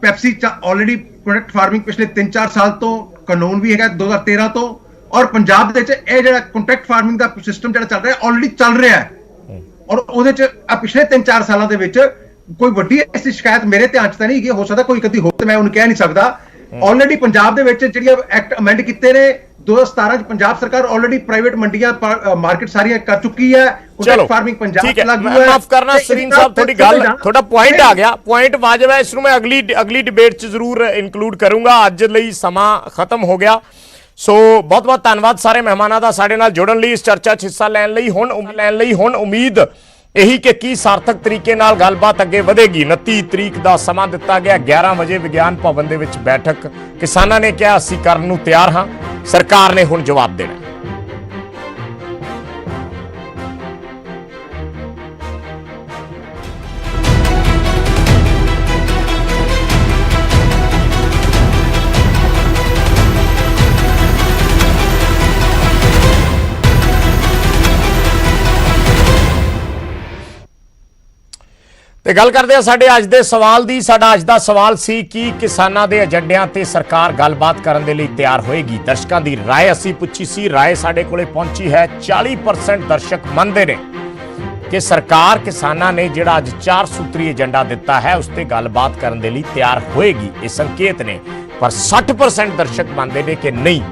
ਪੈਪਸੀ 'ਚ ਆਲਰੇਡੀ ਕੰਟਰੈਕਟ ਫਾਰਮਿੰਗ ਪਿਛਲੇ 3-4 ਸਾਲ ਤੋਂ ਕਾਨੂੰਨ ਵੀ ਹੈਗਾ 2013 ਤੋਂ, ਔਰ ਪੰਜਾਬ ਦੇ ਵਿੱਚ ਇਹ ਜਿਹੜਾ ਕੰਟਰੈਕਟ ਫਾਰਮਿੰਗ ਦਾ ਸਿਸਟਮ ਜਿਹੜਾ ਚੱਲ ਰਿਹਾ ਆਲਰੇਡੀ ਚੱਲ ਰਿਹਾ ਹੈ, ਔਰ ਉਹਦੇ 'ਚ ਪਿਛਲੇ 3-4 ਸਾਲਾਂ ਦੇ ਵਿੱਚ ਕੋਈ ਵੱਡੀ ਐਸੀ ਸ਼ਿਕਾਇਤ ਮੇਰੇ ਧਿਆਨ 'ਚ ਤਾਂ ਨਹੀਂ, ਕਿ ਹੋ ਸਕਦਾ ਕੋਈ ਕਦੀ ਹੋ ਤੇ ਮੈਂ ਉਹਨੂੰ ਕਹਿ ਨਹੀਂ ਸਕਦਾ। ਆਲਰੇਡੀ ਪੰਜਾਬ ਦੇ ਵਿੱਚ ਜਿਹੜੀਆਂ ਐਕਟ ਅਮੈਂਡ ਕੀਤੇ ਨੇ 2017 ਚ ਪੰਜਾਬ ਸਰਕਾਰ ਆਲਰੇਡੀ ਪ੍ਰਾਈਵੇਟ ਮੰਡੀਆਂ ਮਾਰਕੀਟ ਸਾਰੀਆਂ ਕਰ ਚੁੱਕੀ ਹੈ। ਕੰਟਰੈਕਟ ਫਾਰਮਿੰਗ ਪੰਜਾਬ ਚ ਲਾਗੂ ਹੈ। ਮਾਫ ਕਰਨਾ ਸਰੀਨ ਸਾਹਿਬ, ਤੁਹਾਡੀ ਗੱਲ ਤੁਹਾਡਾ ਪੁਆਇੰਟ ਆ ਗਿਆ, ਪੁਆਇੰਟ ਵਾਜਬ ਹੈ, ਇਸ ਨੂੰ ਮੈਂ ਅਗਲੀ ਡਿਬੇਟ ਚ ਜ਼ਰੂਰ ਇਨਕਲੂਡ ਕਰੂੰਗਾ। ਅੱਜ ਲਈ ਸਮਾਂ ਖਤਮ ਹੋ ਗਿਆ। ਸੋ ਬਹੁਤ ਬਹੁਤ ਧੰਨਵਾਦ ਸਾਰੇ ਮਹਿਮਾਨਾਂ ਦਾ ਸਾਡੇ ਨਾਲ ਜੁੜਨ ਲਈ, ਇਸ ਚਰਚਾ 'ਚ ਹਿੱਸਾ ਲੈਣ ਲਈ। ਹੁਣ ਉਮੀਦ ਇਹੀ ਕਿ ਕੀ ਸਾਰਥਕ ਤਰੀਕੇ ਨਾਲ ਗੱਲਬਾਤ ਅੱਗੇ ਵਧੇਗੀ। 29 ਤਰੀਕ ਦਾ ਸਮਾਂ ਦਿੱਤਾ ਗਿਆ, 11 ਵਜੇ ਵਿਗਿਆਨ ਭਵਨ ਦੇ ਵਿੱਚ ਬੈਠਕ। ਕਿਸਾਨਾਂ ਨੇ ਕਿਹਾ ਅਸੀਂ ਕਰਨ ਨੂੰ ਤਿਆਰ ਹਾਂ, ਸਰਕਾਰ ਨੇ ਹੁਣ ਜਵਾਬ ਦੇਣਾ। ਤੇ ਗੱਲ ਕਰਦੇ ਆ ਸਾਡੇ ਅੱਜ ਦੇ ਸਵਾਲ ਦੀ। ਸਾਡਾ ਅੱਜ ਦਾ ਸਵਾਲ ਸੀ ਕਿ ਕਿਸਾਨਾਂ ਦੇ ਏਜੰਡਿਆਂ ਤੇ ਸਰਕਾਰ ਗੱਲਬਾਤ ਕਰਨ ਦੇ ਲਈ ਤਿਆਰ ਹੋਏਗੀ। ਦਰਸ਼ਕਾਂ ਦੀ ਰਾਏ ਅਸੀਂ ਪੁੱਛੀ ਸੀ, ਰਾਏ ਸਾਡੇ ਕੋਲੇ ਪਹੁੰਚੀ ਹੈ। 40% ਦਰਸ਼ਕ ਮੰਨਦੇ ਨੇ ਕਿ ਸਰਕਾਰ ਕਿਸਾਨਾਂ ਨੇ ਜਿਹੜਾ ਅੱਜ 4 ਸੂਤਰੀ ਏਜੰਡਾ ਦਿੱਤਾ ਹੈ ਉਸ ਤੇ ਗੱਲਬਾਤ ਕਰਨ ਦੇ ਲਈ ਤਿਆਰ ਹੋਏਗੀ, ਇਹ ਸੰਕੇਤ ਨੇ। ਪਰ 60% ਦਰਸ਼ਕ ਮੰਨਦੇ ਨੇ ਕਿ ਨਹੀਂ,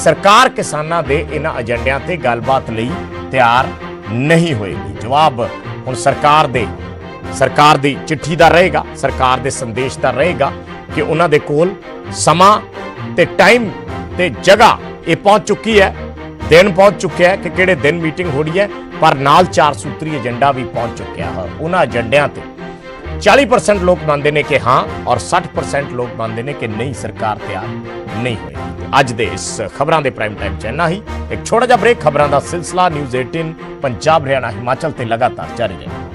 ਸਰਕਾਰ ਕਿਸਾਨਾਂ ਦੇ ਇਹਨਾਂ ਏਜੰਡਿਆਂ ਤੇ ਗੱਲਬਾਤ ਲਈ ਤਿਆਰ ਨਹੀਂ ਹੋਏਗੀ। ਜਵਾਬ ਹੁਣ ਸਰਕਾਰ ਦੀ ਚਿੱਠੀ ਦਾ ਰਹੇਗਾ, ਸਰਕਾਰ ਦੇ ਸੰਦੇਸ਼ ਦਾ ਰਹੇਗਾ ਕਿ ਉਹਨਾਂ ਦੇ ਕੋਲ ਸਮਾਂ ਤੇ ਟਾਈਮ ਤੇ ਜਗ੍ਹਾ ਇਹ ਪਹੁੰਚ ਚੁੱਕੀ ਹੈ, ਦਿਨ ਪਹੁੰਚ ਚੁੱਕਿਆ ਹੈ ਕਿ ਕਿਹੜੇ ਦਿਨ ਮੀਟਿੰਗ ਹੋ ਰਹੀ ਹੈ। ਪਰ ਨਾਲ 4 ਸੂਤਰੀ ਏਜੰਡਾ ਵੀ ਪਹੁੰਚ ਚੁੱਕਿਆ ਹੈ। ਉਹਨਾਂ ਏਜੰਡਿਆਂ ਤੇ 40% ਲੋਕ ਮੰਨਦੇ ਨੇ ਕਿ ਹਾਂ, ਔਰ 60% ਲੋਕ ਮੰਨਦੇ ਨੇ ਕਿ ਨਹੀਂ, ਸਰਕਾਰ ਤਿਆਰ ਨਹੀਂ ਹੋਏਗੀ। ਅੱਜ ਦੇ ਇਸ ਖਬਰਾਂ ਦੇ ਪ੍ਰਾਈਮ ਟਾਈਮ 'ਚ ਇੰਨਾ ਹੀ। ਇੱਕ ਛੋਟਾ ਜਿਹਾ ਬ੍ਰੇਕ, ਖਬਰਾਂ ਦਾ ਸਿਲਸਿਲਾ ਨਿਊਜ਼ 18 ਪੰਜਾਬ, ਹਰਿਆਣਾ, ਹਿਮਾਚਲ ਤੇ ਲਗਾਤਾਰ ਜਾਰੀ ਰਹੇਗਾ।